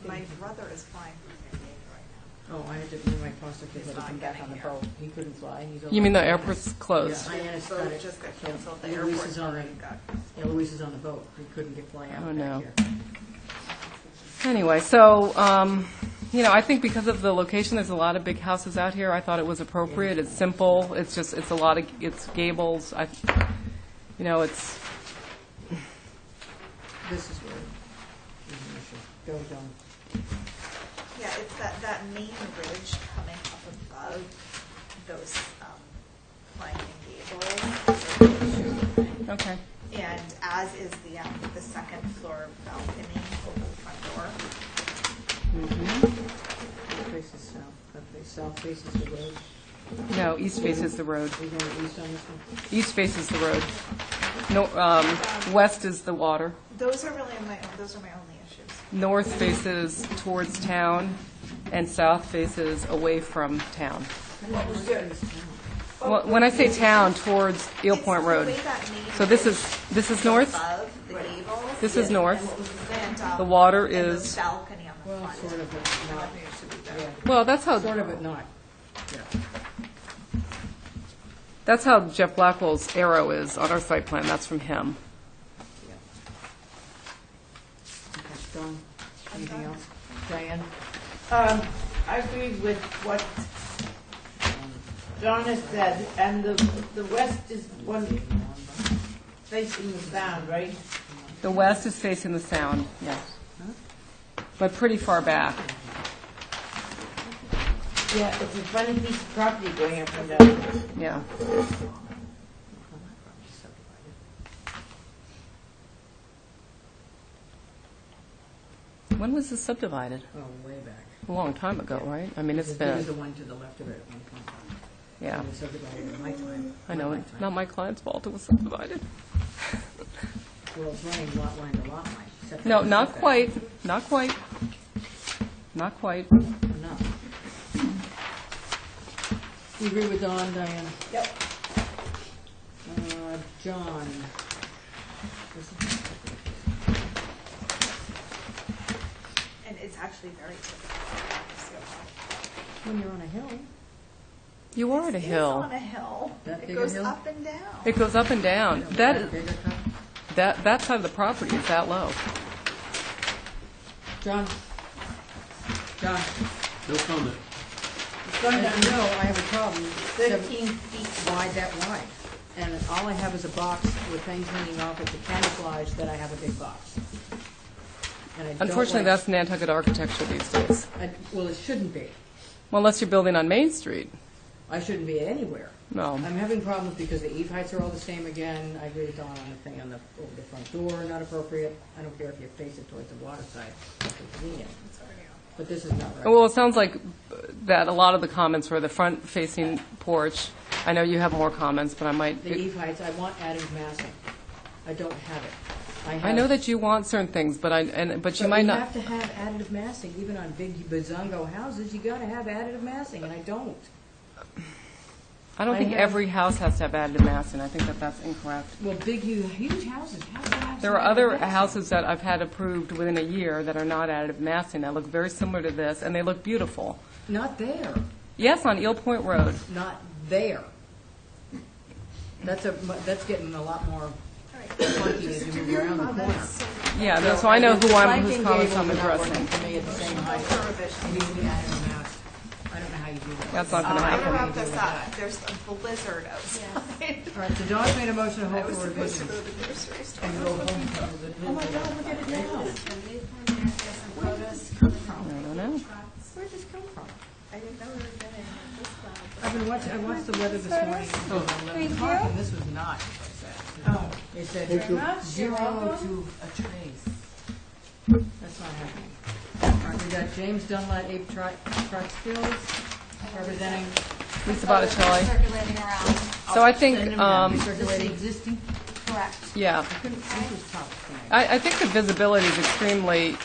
My brother is flying from San Diego right Oh, I had to bring my foster kid, let him come back on the boat. He couldn't fly. He's You mean the over- airport's closed? Yeah, Diana's now. got So it. just got So canceled. The Luis airport's is on already it. got. Yeah, Luis is on the boat. He couldn't get fly out Oh, back no. here. Anyway, so, I think because of the location, there's a lot of big houses out here. I thought it was appropriate. It's simple. It's just, it's gables. It's, This is where there's an issue. Go, John. Yeah, it's that main ridge coming up above those flanking gables. okay. And as is the second floor balcony over the front door. That faces south. That south faces the road. No, east faces the road. Are you going east on this one? East faces the road. No, west is the water. Those are really those are my only issues. North faces towards town, and south faces away from town. Well, when I say town, towards Eel Point It's the Road. way that main So this ridge is north. above the gables. This is north. And, The water and is. the balcony on the Well, front. sort of, but not. Yeah. Well, that's how. Sort of, but not. Yeah. That's how Jeff Blackwell's arrow is on our site plan. That's from him. Okay, John, anything else? Diane? I agree with what Donna said, and the west is one facing the sound, right? The west is facing the sound, yes. But pretty far back. Yeah, it's a funny piece of property going up and down. Yeah. When was this subdivided? Oh, way back. A long time ago, right? I mean, it's As big as the been, one to the left of it at one point. yeah. It was subdivided in my time. I know, My it's lifetime. not my client's fault it was subdivided. Well, it's running lot line to lot line. setback No, to not setback. quite, not quite. Not quite. Enough. You agree with Don, Diane? Yep. John? And it's actually very typical. When you're on a hill. You are at a It's hill. on a hill. That It big a goes hill? up and down. It goes up and down. Bigger cup? That side of the property is that low. John? John? No comment. It's going As down you know, I have a problem. 13 feet. Wide that wide. And all I have is a box with things hanging off it to camouflage that I have a big box. And I don't Unfortunately, like- that's Nantucket architecture these days. Well, it shouldn't be. Well, unless you're building on Main Street. I shouldn't be anywhere. No. I'm having problems because the eave heights are all the same again. I agree with Don on the thing on over the front door, not appropriate. I don't care if you face it towards the water side. It's convenient. But this is not right. Well, it sounds like that a lot of the comments were the front-facing porch. I know you have more comments, but I might. The eave heights, I want added massing. I don't have it. I know that you want certain things, but you might You not. have to have additive massing, even on big bazongo houses, you gotta have additive massing, and I don't. I don't I think have- every house has to have additive massing. I think that that's incorrect. Well, big, huge houses have to have. There some are other additive massing. houses that I've had approved within a year that are not additive massing, that look very similar to this, and they look beautiful. Not there, Yes, on Eel Point Road. not there. That's getting a lot more funky as you move around the corner. Yeah, so I know who's Flanking comments gables I'm are not working addressing. for me at the same height. It needs to be added mass. That's not going to I happen. wrap this up. There's a blizzard outside. All right, so Dawn's made a motion to I hold was for supposed to revision. go to the grocery store. And go home. Oh my God, look at it now. Where did this come from? I don't know. Where'd this come from? I didn't know we were getting this cloud. I watched the weather this morning. Oh, 11 o'clock, and this was not what it said. Oh. It said zero to a trace. That's not happening. All right, we got James Dunlap, Ape Truck Skills, representing. Lisa Botticelli. circulating around? So I think, Recirculating existing? Correct. yeah, This was tough tonight. I think the visibility is extremely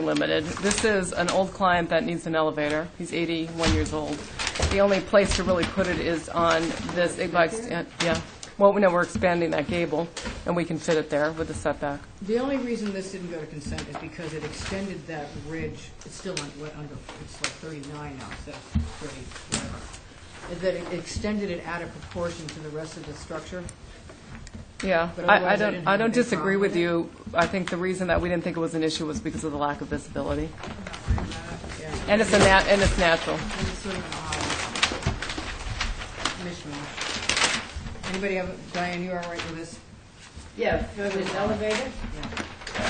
limited. This is an old client that needs an elevator. He's 81 years old. The only place to really put it is on this, yeah. Well, no, we're expanding that gable, and we can fit it there with the setback. The only reason this didn't go to consent is because it extended that ridge, it's still under, it's like 39 now, instead of 30, whatever. Is that it extended it out of proportion to the rest of the structure. Yeah, But otherwise, I didn't I have a don't big disagree problem with with it. you. I think the reason that we didn't think it was an issue was because of the lack of visibility. Yeah. And it's natural. It's sort of an odd mishmash. Anybody have, Diane, you all right with this? Yeah, for this elevator?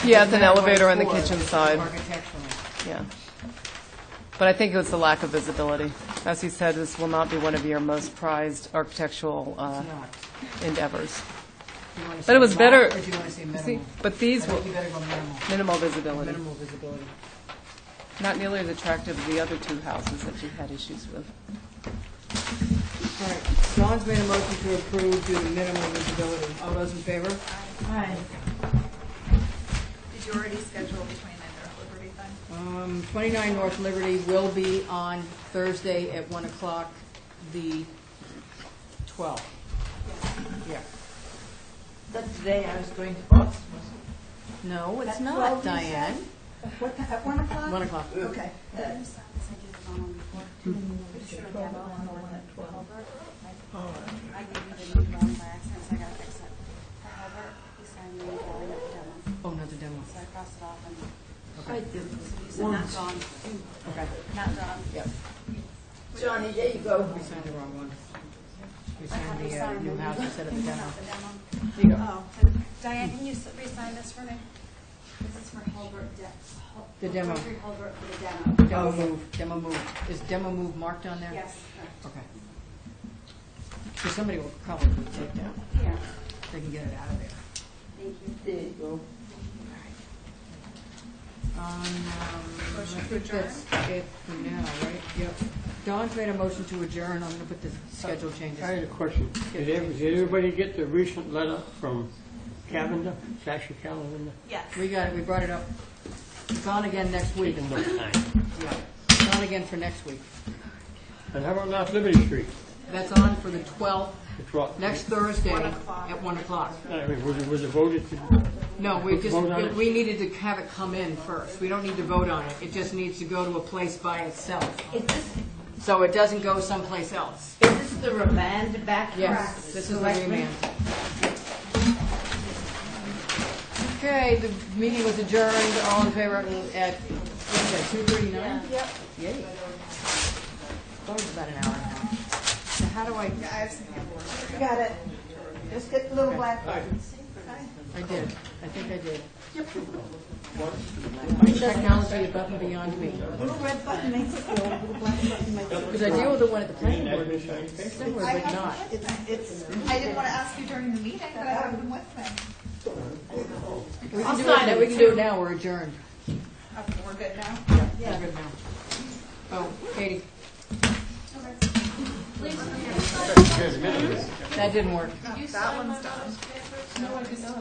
Yeah, it's an Doesn't matter what elevator on the it's for, kitchen it's side. Architecturally. Yeah. But I think it was the lack of visibility. As you said, this will not be one of your most prized architectural It's not. endeavors. Do you wanna But it was say better. lot, Or do you want to say See, minimal? but these I were think you better go minimal. minimal visibility. Minimal visibility. Not nearly as attractive as the other two houses that you had issues with. All right, Dawn's made a motion to approve due to minimal visibility. All those in favor? Aye. Did you already schedule the 29th North Liberty thing? 29 North Liberty will be on Thursday at 1 o'clock, the 12th. Yeah. That's the day I was going to Boston. No, it's At not, 12, you Diane. What, at 1 o'clock? 1 o'clock. Okay. I gave you the new drawing by accident, so I gotta fix it. For Albert, he signed the drawing of the demo, Oh, not the demo. so I crossed it off and, I did. so you said not drawn, Okay. not drawn. Yep. Johnny, there you go. We signed the wrong one. We I signed thought you the signed new it. house instead of the demo. Not the demo. Here you go. Oh, Diane, can you re-sign this for me? This is for Hulbert, The demo. Hulbert for the demo. Demo move, demo move. Is demo move marked on there? Yes, correct. Okay. So somebody will probably take that. Yeah, They can get it out of there. thank you. There you go. I think that's it for now, right? Yep. Dawn's made a motion to adjourn. I'm gonna put the schedule changes. I had a question. Did everybody get the recent letter from Cavender, Sasha Cavender? Yes. We got it, we brought it up. It's on again next week. Taking no time. Yeah. It's on again for next week. And how about North Liberty Street? That's on for the 12th, It's what? next Thursday 1 o'clock. at 1 o'clock. I mean, was it voted to? No, we just, Vote on it? we needed to have it come in first. We don't need to vote on it. It just needs to go to a place by itself. Is this, So it doesn't go someplace else. is this the remand back? from Yes, this is the selectmen? remand. Okay, the meeting was adjourned. All in favor at, what is that, 2:39? Yep. Yay. Thought it was about an hour and a half. So how do I, I have some paperwork. Got it. Just get the little Okay. black button. I did. I think I did. My technology above and beyond me. Little red button makes it go, little black button makes it Because I deal with the one at the planning board meeting. It's similar, but not. It's, I didn't want to ask you during the meeting, but I have them with me. We I'll can do sign it, it we can do it now. We're adjourned. Okay, we're good now? Yeah, we're good now. Oh, Katie. That didn't work. That one's done. No, I did not.